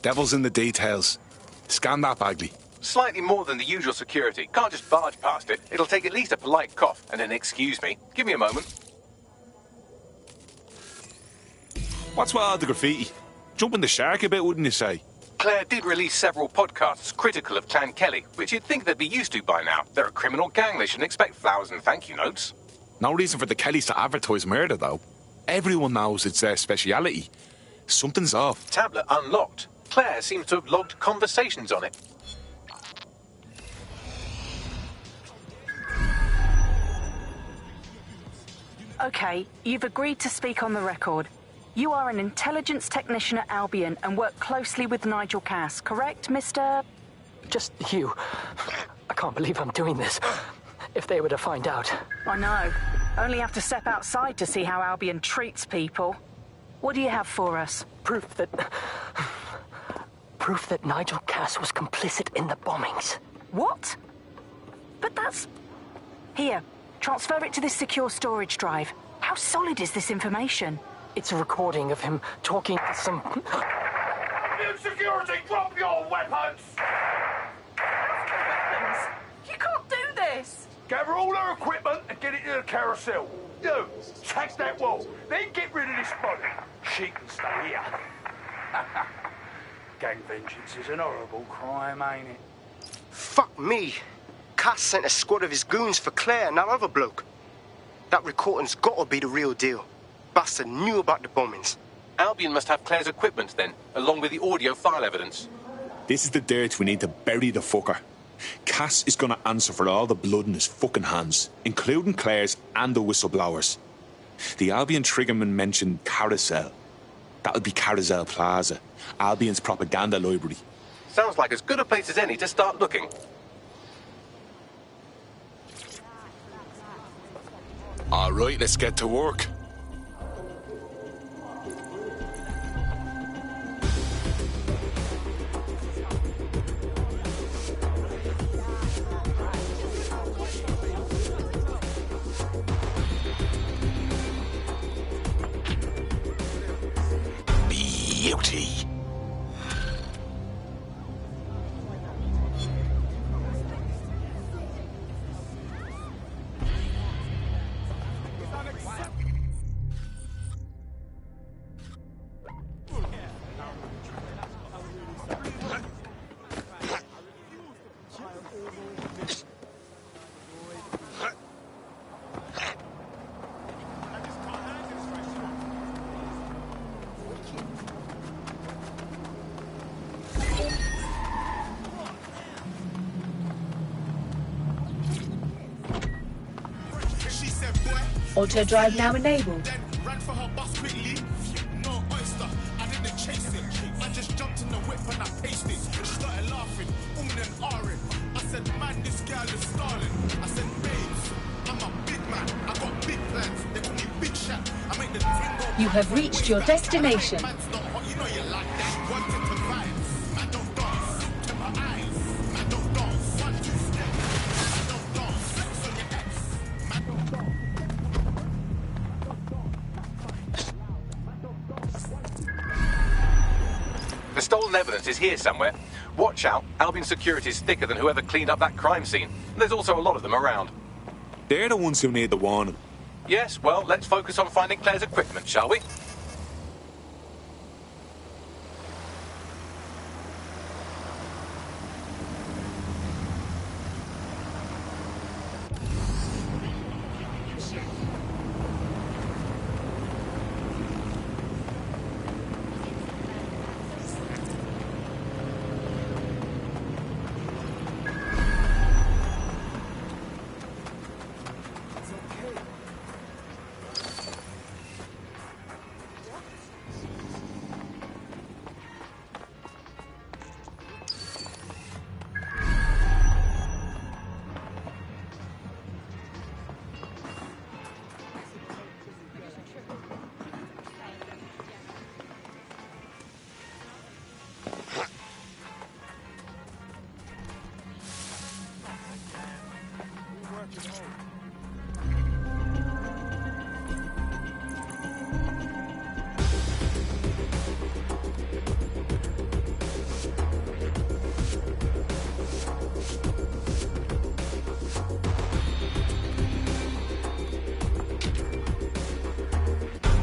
Devil's in the details. Scan that, Bagley. Slightly more than the usual security. Can't just barge past it. It'll take at least a polite cough and an excuse me. Give me a moment. What's with all the graffiti? Jumping the shark a bit, wouldn't you say? Claire did release several podcasts critical of Clan Kelly, which you'd think they'd be used to by now. They're a criminal gang. They shouldn't expect flowers and thank you notes. No reason for the Kellys to advertise murder, though. Everyone knows it's their speciality. Something's off. Tablet unlocked. Claire seems to have logged conversations on it. Okay, you've agreed to speak on the record. You are an intelligence technician at Albion and work closely with Nigel Cass, correct, Mr...? Just you. I can't believe I'm doing this. If they were to find out. I know. Only have to step outside to see how Albion treats people. What do you have for us? Proof that Nigel Cass was complicit in the bombings. What? But that's... Here, transfer it to this secure storage drive. How solid is this information? It's a recording of him talking to some... New security, drop your weapons! You can't do this! Gather all her equipment and get it to the carousel. You, tax that wall, then get rid of this body. She can stay here. Gang vengeance is an horrible crime, ain't it? Fuck me. Cass sent a squad of his goons for Claire and that other bloke. That recording's gotta be the real deal. Bastard knew about the bombings. Albion must have Claire's equipment then, along with the audio file evidence. This is the dirt we need to bury the fucker. Cass is gonna answer for all the blood in his fucking hands, including Claire's and the whistleblowers. The Albion triggerman mentioned Carousel. That would be Carousel Plaza, Albion's propaganda library. Sounds like as good a place as any to start looking. All right, let's get to work. Beauty. Auto drive now enabled. Ran for her bus quickly. No oyster, I didn't chase it. I just jumped in the whip and I paced it. She started laughing, and ahhing. I said, man, this girl is stalling. I said, babes, I'm a big man. I got big plans. They call me Big Shot. I make the thing go. You have reached your destination. Man's not hot, you know you like that. Wanted to vibe. Man, don't dance. To my eyes. Man, don't dance. 1, 2, step. Man, don't dance. Flex on your ex. Man, don't dance. The stolen evidence is here somewhere. Watch out, Albion security is thicker than whoever cleaned up that crime scene. There's also a lot of them around. They're the ones who need the warning. Yes, well, let's focus on finding Claire's equipment, shall we?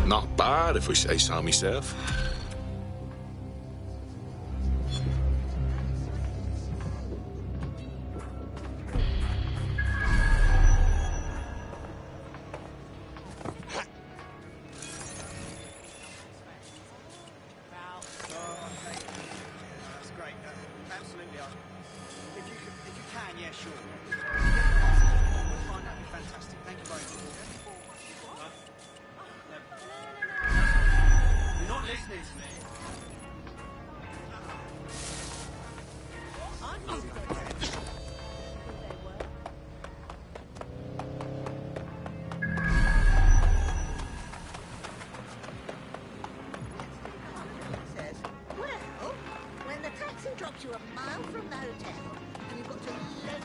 Not bad, if I say so myself. That's great. Absolutely. If you can, yeah, sure. Fine, that'd be fantastic. Thank you very much. You're not listening to me. Well, when the taxi drops you a mile from the hotel, and you've got to leg it.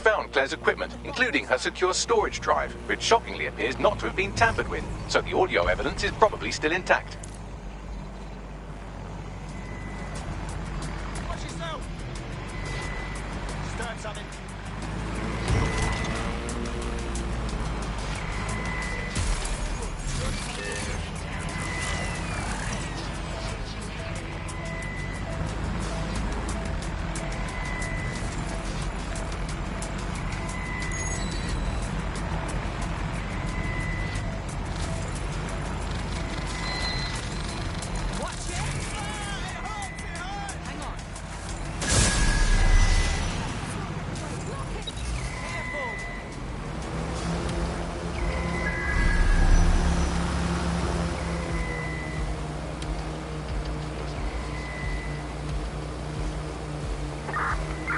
Found Claire's equipment, including her secure storage drive, which shockingly appears not to have been tampered with, so the audio evidence is probably still intact. Watch yourself! Stirred something.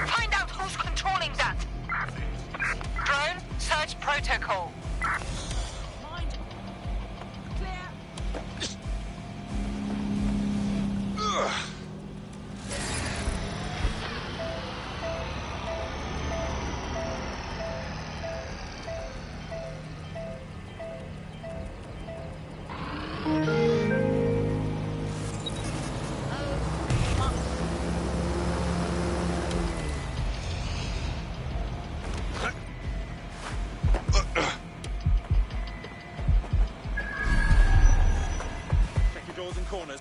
Find out who's controlling that. Drone, search protocol. Check your doors and corners.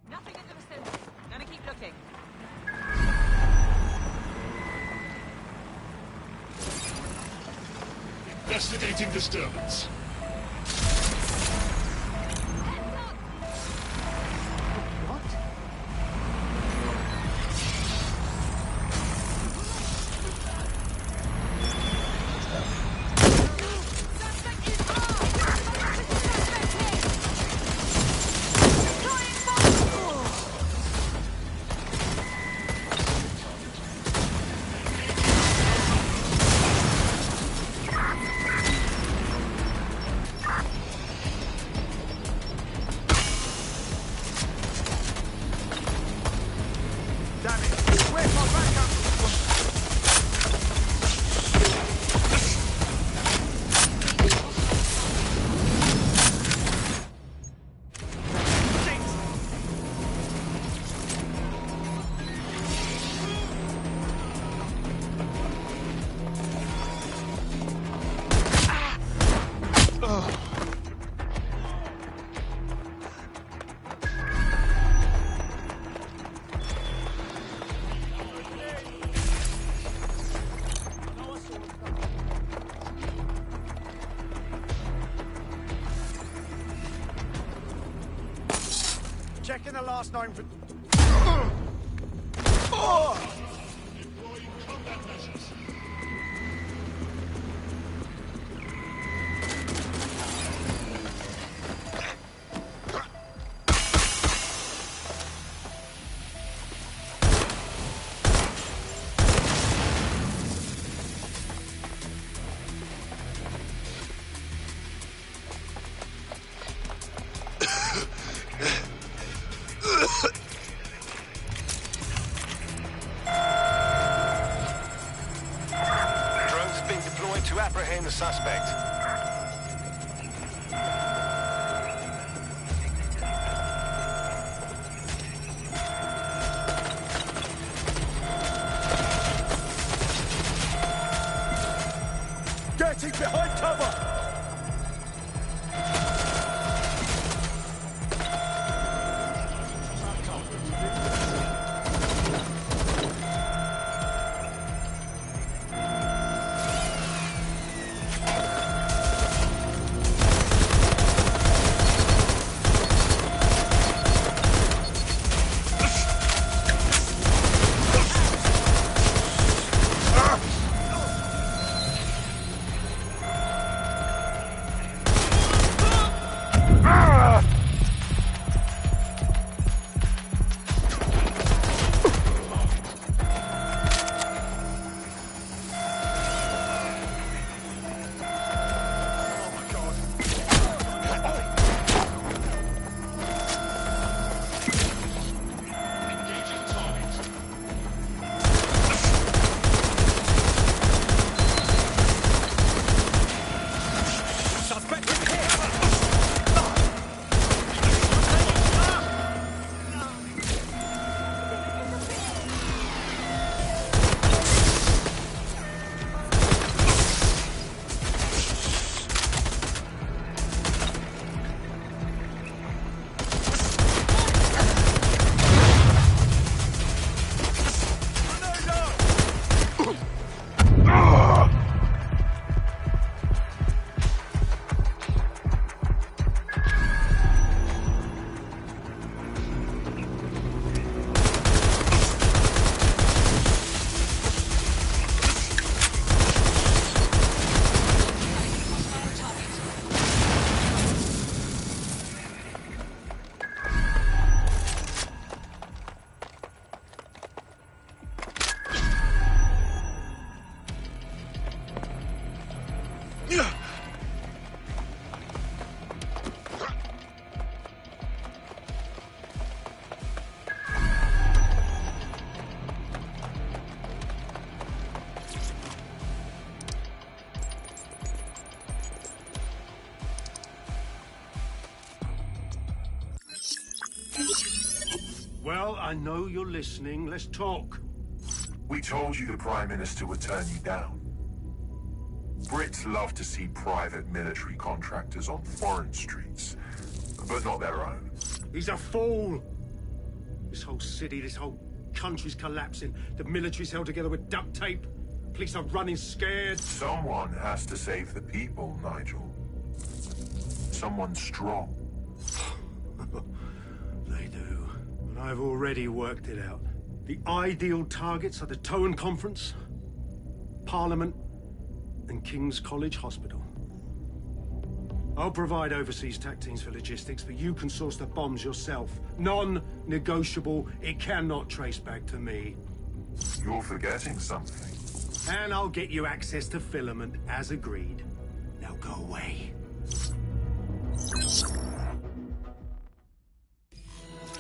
Nothing in the vicinity. Gonna keep looking. Investigating disturbance. Checking the last name for... Drones have been deployed to apprehend the suspect. Getting behind cover! Well, I know you're listening. Let's talk. We told you the Prime Minister would turn you down. Brits love to see private military contractors on foreign streets, but not their own. He's a fool. This whole city, this whole country's collapsing. The military's held together with duct tape. Police are running scared. Someone has to save the people, Nigel. Someone strong. They do. And I've already worked it out. The ideal targets are the Towan Conference, Parliament, and King's College Hospital. I'll provide overseas tac teams for logistics, but you can source the bombs yourself. Non-negotiable. It cannot trace back to me. You're forgetting something. And I'll get you access to filament, as agreed. Now go away.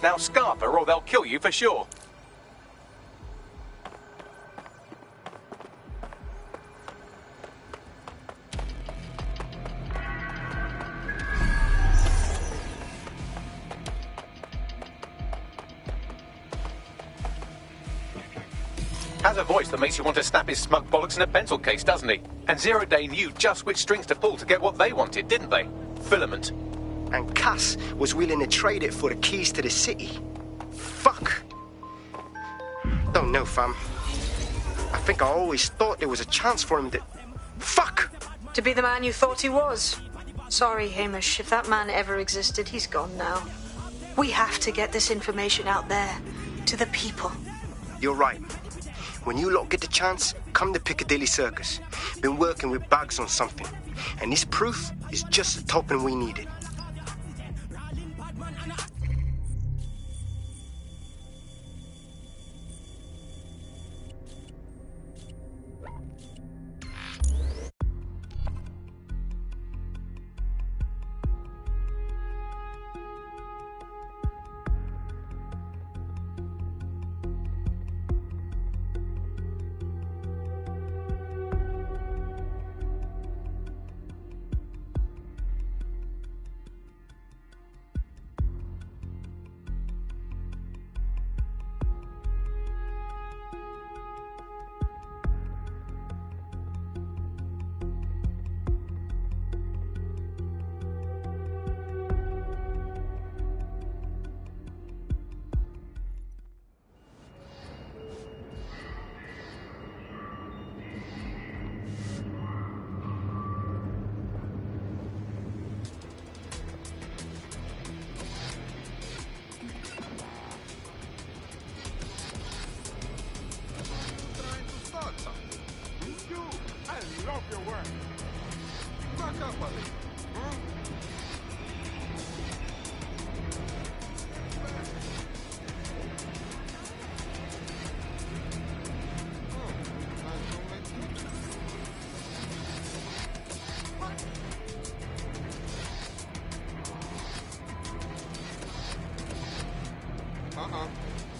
Now Scarper, or they'll kill you for sure. Has a voice that makes you want to snap his smug bollocks in a pencil case, doesn't he? And Zero Day knew just which strings to pull to get what they wanted, didn't they? Filament. And Cass was willing to trade it for the keys to the city. Fuck. Don't know, fam. I think I always thought there was a chance for him to... Fuck! To be the man you thought he was. Sorry, Hamish. If that man ever existed, he's gone now. We have to get this information out there, to the people. You're right. When you lot get the chance, come to Piccadilly Circus. Been working with Bugs on something, and this proof is just the token we needed.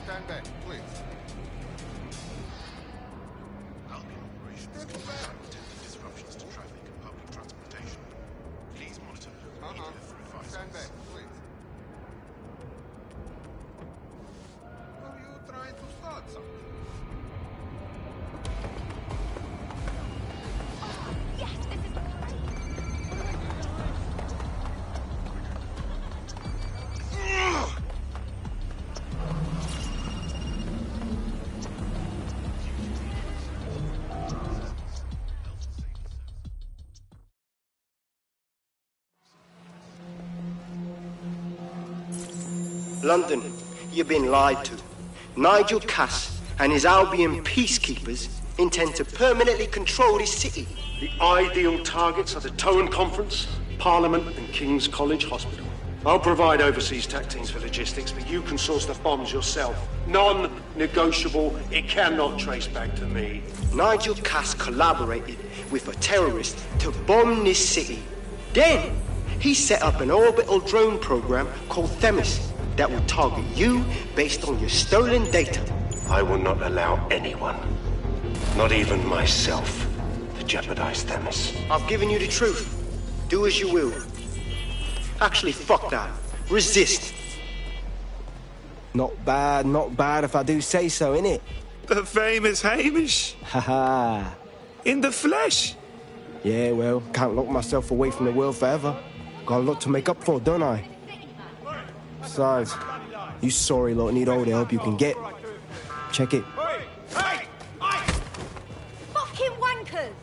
Stand back, please. Albion operations confirm attempted disruptions to traffic and public transportation. Please monitor media for advice. Stand back, please. Are you trying to start something? Yes, this is London, you've been lied to. Nigel Cass and his Albion peacekeepers intend to permanently control this city. The ideal targets are the Towan Conference, Parliament and King's College Hospital. I'll provide overseas tech teams for logistics, but you can source the bombs yourself. Non-negotiable, it cannot trace back to me. Nigel Cass collaborated with a terrorist to bomb this city. Then, he set up an orbital drone program called Themis that will target you based on your stolen data. I will not allow anyone, not even myself, to jeopardize Themis. I've given you the truth. Do as you will. Actually, fuck that. Resist. Not bad if I do say so, innit? The famous Hamish. Haha. In the flesh. Yeah, well, can't lock myself away from the world forever. Got a lot to make up for, don't I? Besides, you sorry lot need all the help you can get. Check it. fucking wankers!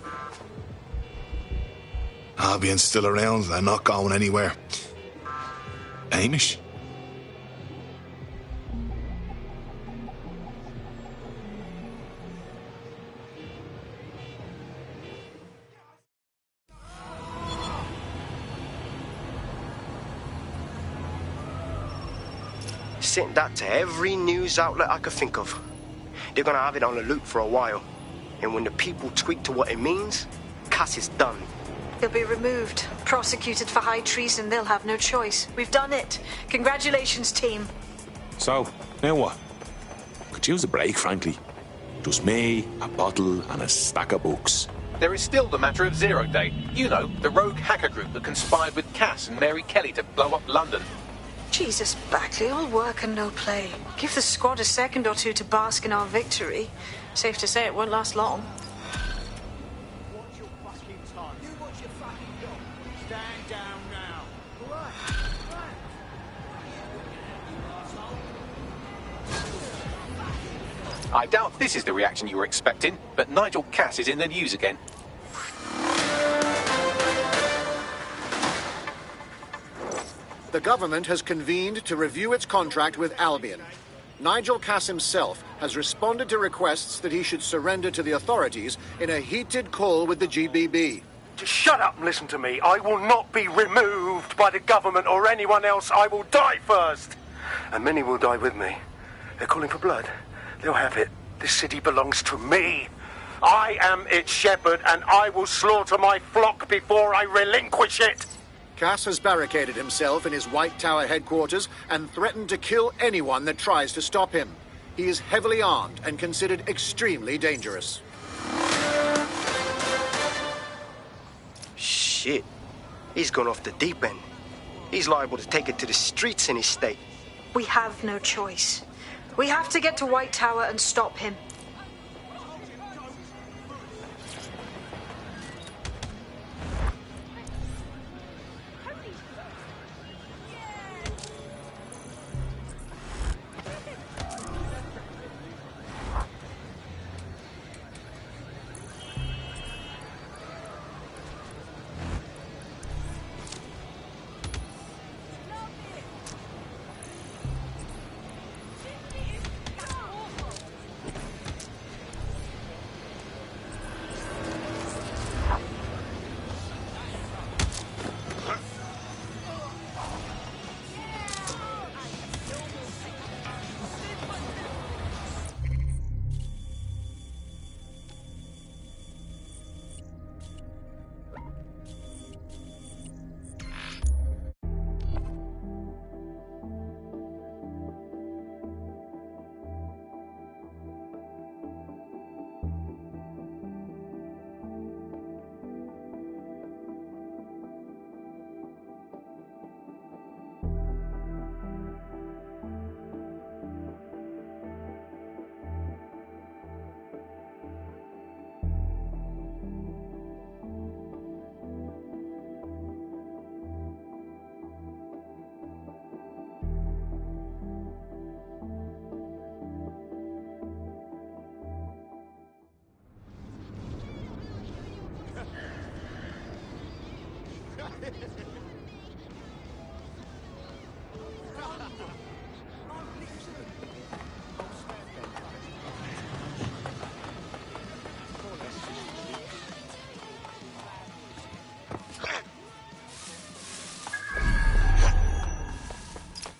Albion's still around. They're not going anywhere. Hamish? Sent that to every news outlet I could think of. They're gonna have it on the loop for a while. And when the people tweak to what it means, Cass is done. He'll be removed, prosecuted for high treason. They'll have no choice. We've done it. Congratulations, team. So, now what? Could use a break, frankly. Just me, a bottle, and a stack of books. There is still the matter of Zero Day. You know, the rogue hacker group that conspired with Cass and Mary Kelly to blow up London. Jesus, Backley, all work and no play. Give the squad a second or two to bask in our victory. Safe to say it won't last long. Watch your fucking time. You watch your fucking dog. Stand down now. I doubt this is the reaction you were expecting, but Nigel Cass is in the news again. The government has convened to review its contract with Albion. Nigel Cass himself has responded to requests that he should surrender to the authorities in a heated call with the GBB. Just shut up and listen to me. I will not be removed by the government or anyone else. I will die first. And many will die with me. They're calling for blood. They'll have it. This city belongs to me. I am its shepherd, and I will slaughter my flock before I relinquish it. Cass has barricaded himself in his White Tower headquarters and threatened to kill anyone that tries to stop him. He is heavily armed and considered extremely dangerous. Shit. He's gone off the deep end. He's liable to take it to the streets in his state. We have no choice. We have to get to White Tower and stop him.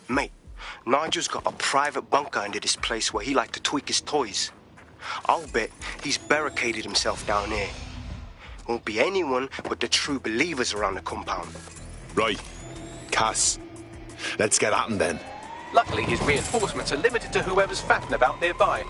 Mate, Nigel's got a private bunker under this place where he like to tweak his toys. I'll bet he's barricaded himself down here. Won't be anyone but the true believers around the compound. Right. Cass. Let's get at him then. Luckily, his reinforcements are limited to whoever's fatting about nearby.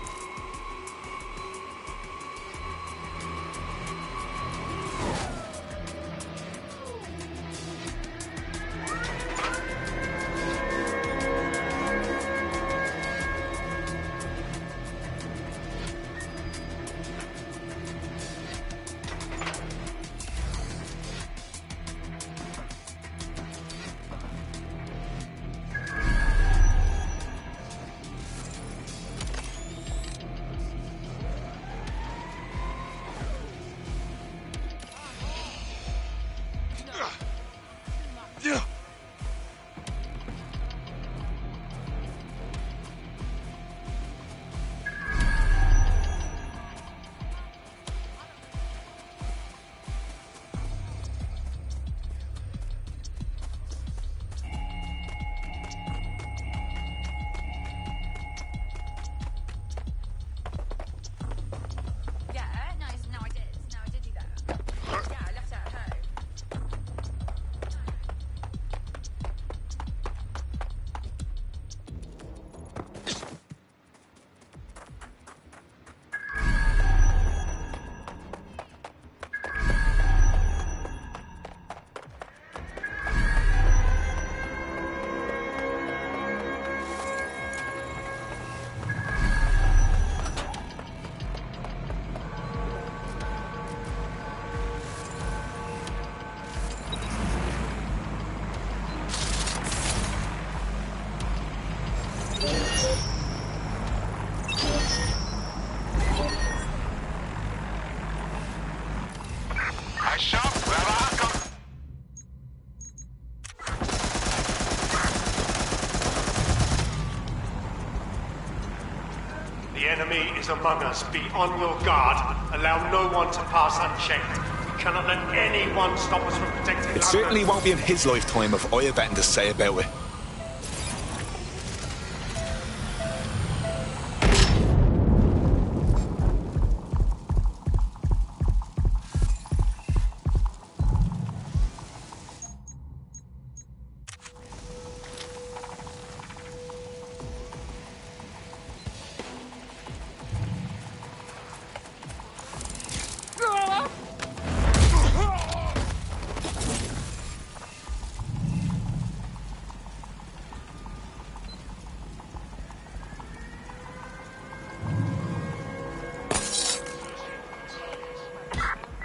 enemy is among us. Be on your guard. Allow no one to pass unchecked. We cannot let anyone stop us from protecting It London. certainly won't be in his lifetime if I have anything to say about it.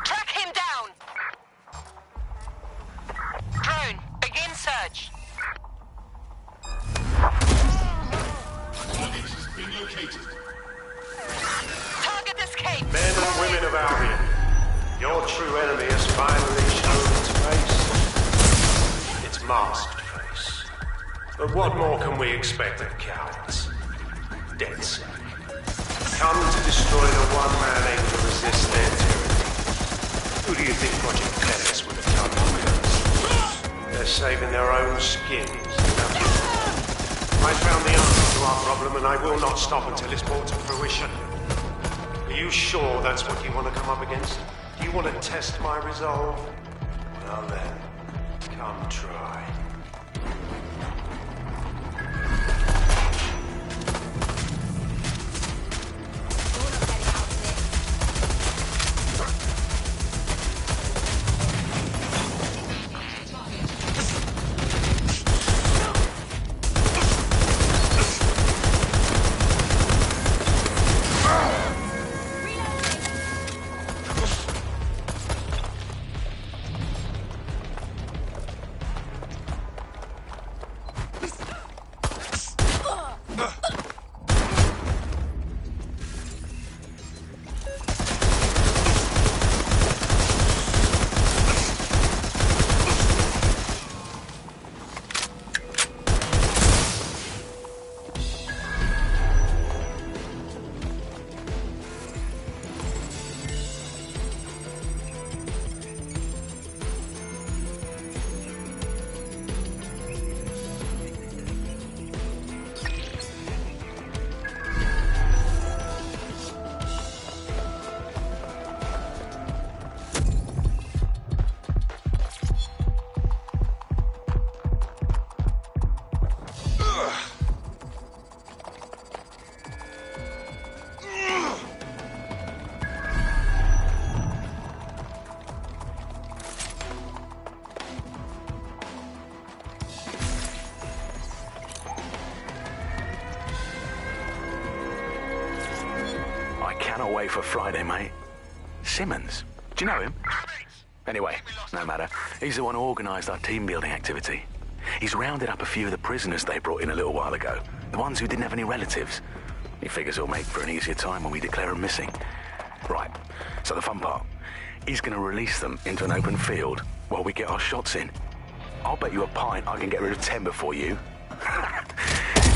Track him down! Drone, begin search. Target escape! Men and women of Albion, your true enemy has finally shown its face. Its masked face. But what more can we expect of cowards? Dead sack. Come to destroy the one man able to resist their tyranny. Who do you think Project Tennis would have come with? They're saving their own skins. I found the answer to our problem, and I will not stop until it's brought to fruition. Are you sure that's what you want to come up against? Do you want to test my resolve? Well then, come try. Cannot wait for Friday, mate. Simmons. Do you know him? Anyway, no matter. He's the one who organised our team-building activity. He's rounded up a few of the prisoners they brought in a little while ago. The ones who didn't have any relatives. He figures he'll make for an easier time when we declare them missing. Right, so the fun part. He's going to release them into an open field while we get our shots in. I'll bet you a pint I can get rid of 10 before you.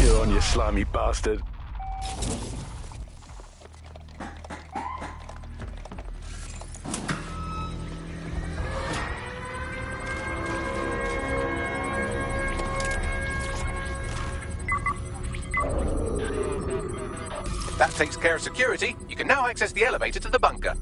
You're on, you slimy bastard. That takes care of security. You can now access the elevator to the bunker.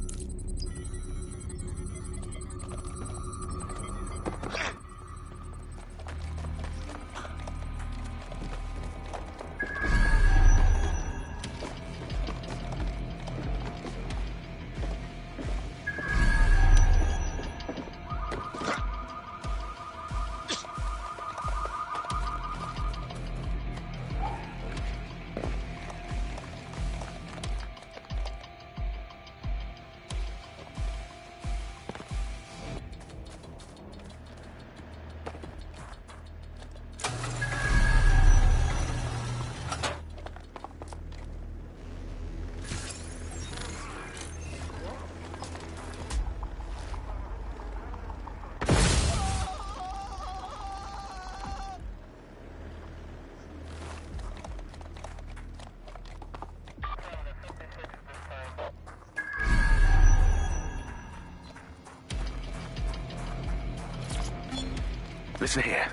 Listen here.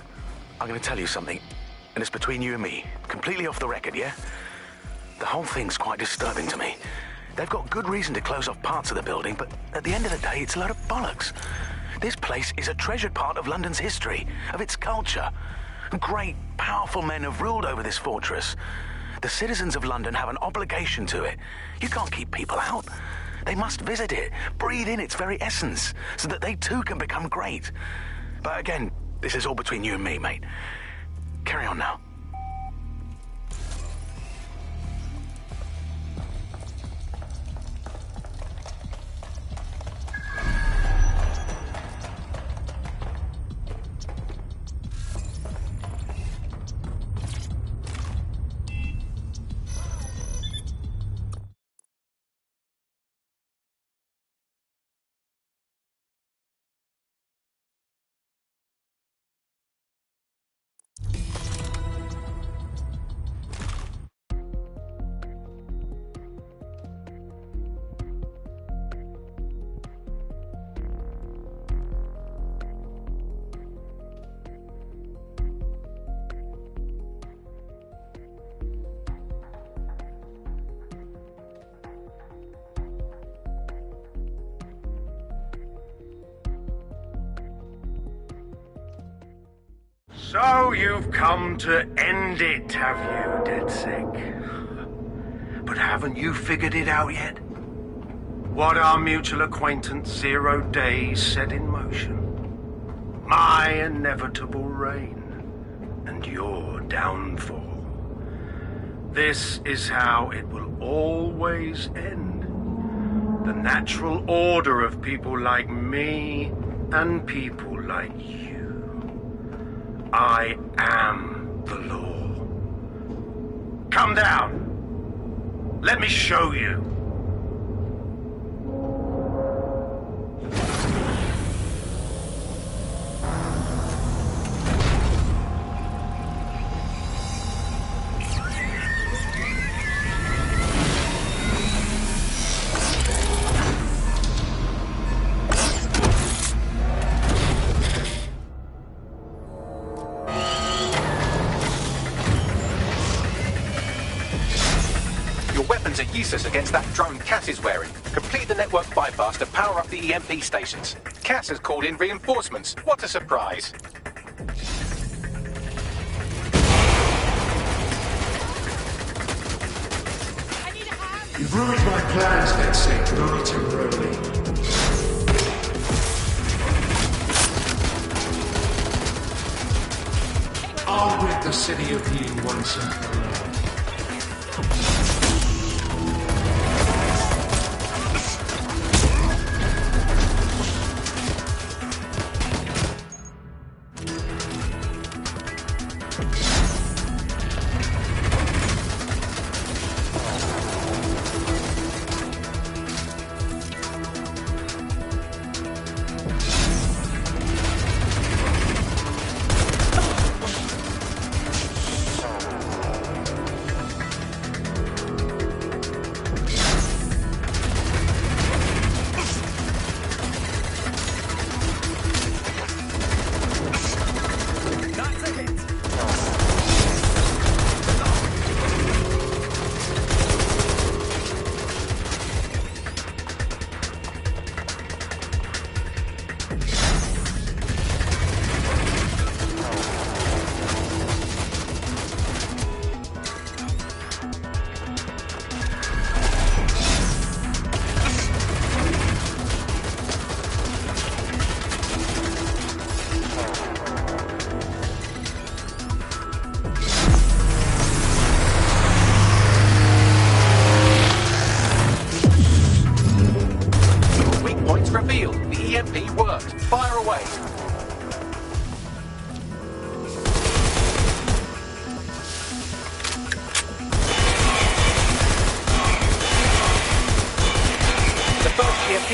I'm going to tell you something, and it's between you and me. Completely off the record, yeah? The whole thing's quite disturbing to me. They've got good reason to close off parts of the building, but at the end of the day, it's a load of bollocks. This place is a treasured part of London's history, of its culture. Great, powerful men have ruled over this fortress. The citizens of London have an obligation to it. You can't keep people out. They must visit it, breathe in its very essence, so that they too can become great. But again, this is all between you and me, mate. Carry on now. So you've come to end it, have you, DedSec? But haven't you figured it out yet? What our mutual acquaintance 0 Days set in motion? My inevitable reign and your downfall. This is how it will always end. The natural order of people like me and people like you. I am the law. Come down. Let me show you. Useless against that drone Cass is wearing. Complete the network bypass to power up the EMP stations. Cass has called in reinforcements. What a surprise. You've ruined my plans, DedSec, but only temporarily. I'll rid the city of you once and for all.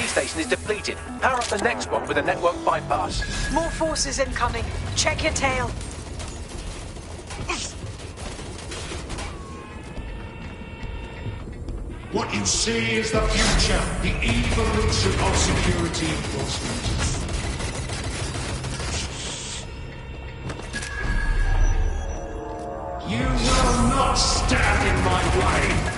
Station is depleted. Power up the next one with a network bypass. More forces incoming. Check your tail. What you see is the future, the evolution of security enforcement. flame!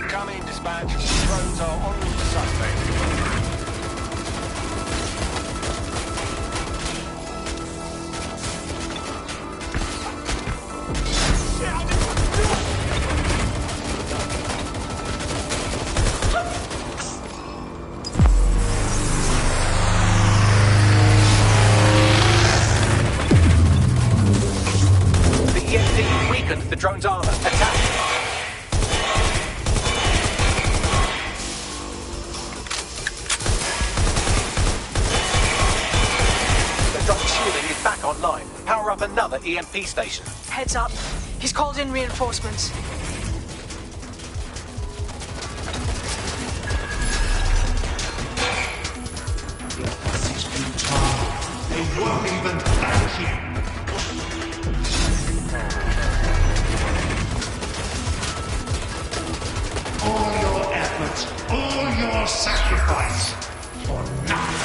Come in, dispatch. Drones are en route to suspect. The EMP weakened the drone's armor. Attack! The drone's shielding is back online. Power up another EMP station. Heads up. He's called in reinforcements. They won't even thank you! All your efforts, all your sacrifice, for nothing!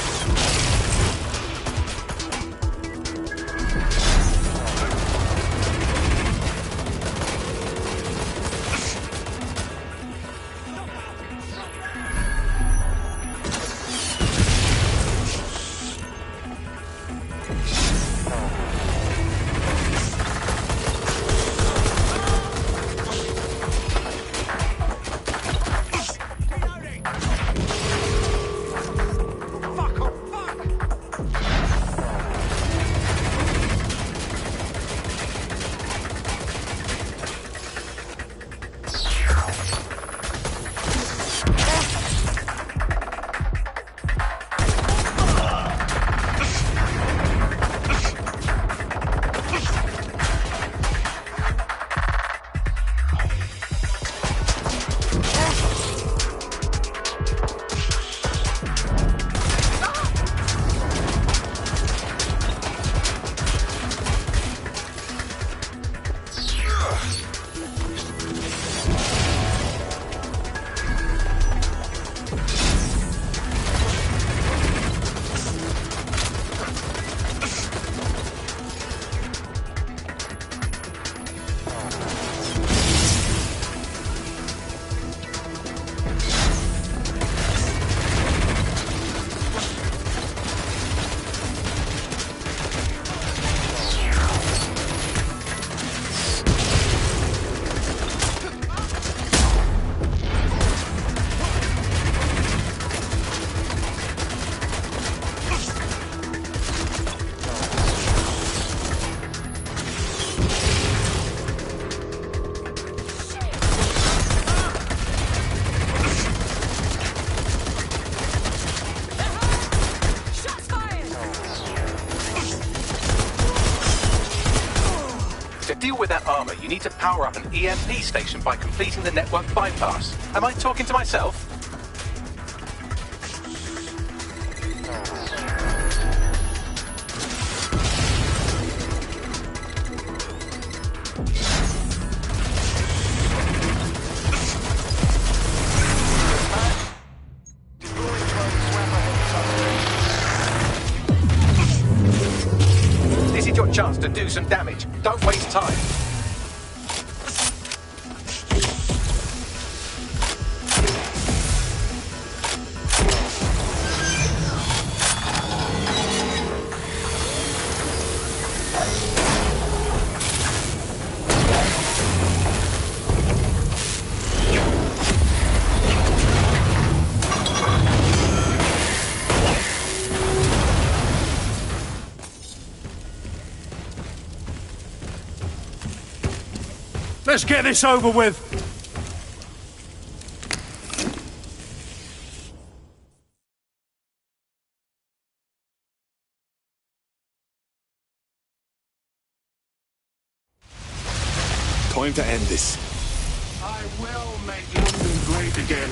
To deal with that armor, you need to power up an EMP station by completing the network bypass. Am I talking to myself? This is your chance to do some damage. Don't waste time. Let's get this over with! time to end this. I will make London great again.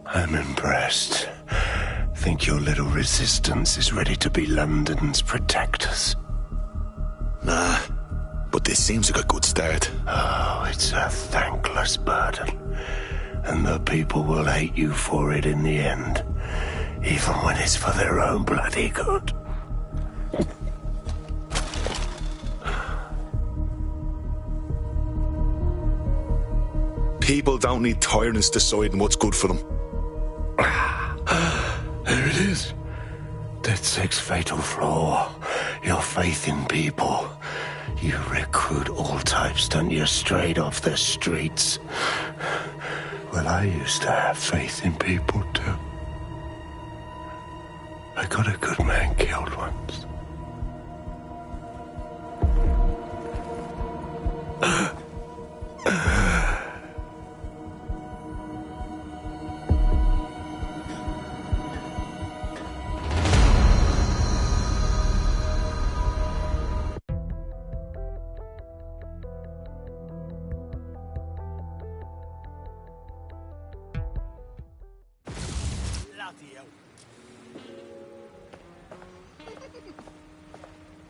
I'm impressed. Think your little resistance is ready to be London's protectors? Nah, but this seems like a good start. Oh, it's a thankless burden. And the people will hate you for it in the end. Even when it's for their own bloody good. People don't need tyrants deciding what's good for them. There it is. That sixth fatal flaw. Your faith in people. You recruit all types, don't you, straight off the streets. Well, I used to have faith in people, too. I got a good man killed once.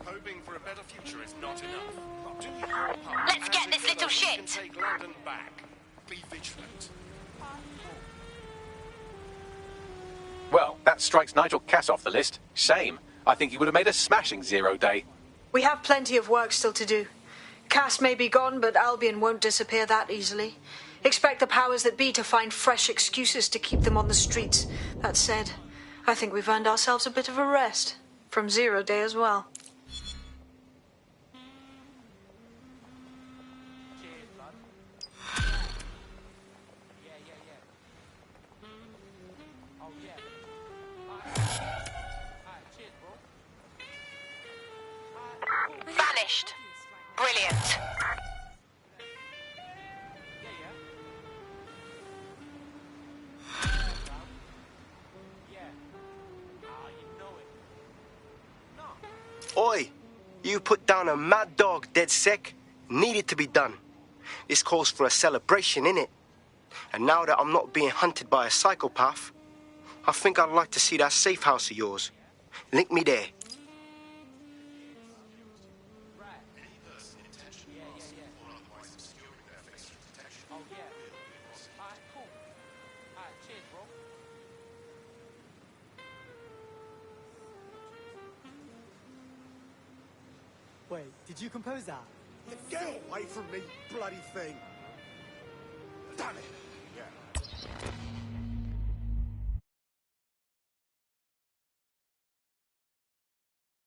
Hoping for a better future is not enough. Do your part. Let's get this little shit. Can take London back. Be vigilant. Well, that strikes Nigel Cass off the list. Shame. I think he would have made a smashing 0 day. We have plenty of work still to do. Cass may be gone, but Albion won't disappear that easily. Expect the powers that be to find fresh excuses to keep them on the streets. That said, I think we've earned ourselves a bit of a rest. From 0 day as well. Vanished. Brilliant. Oi, you put down a mad dog, dead sick. Needed to be done. This calls for a celebration, innit? And now that I'm not being hunted by a psychopath, I think I'd like to see that safe house of yours. Link me there. Wait, did you compose that? Get away from me, bloody thing! Damn it! Yeah.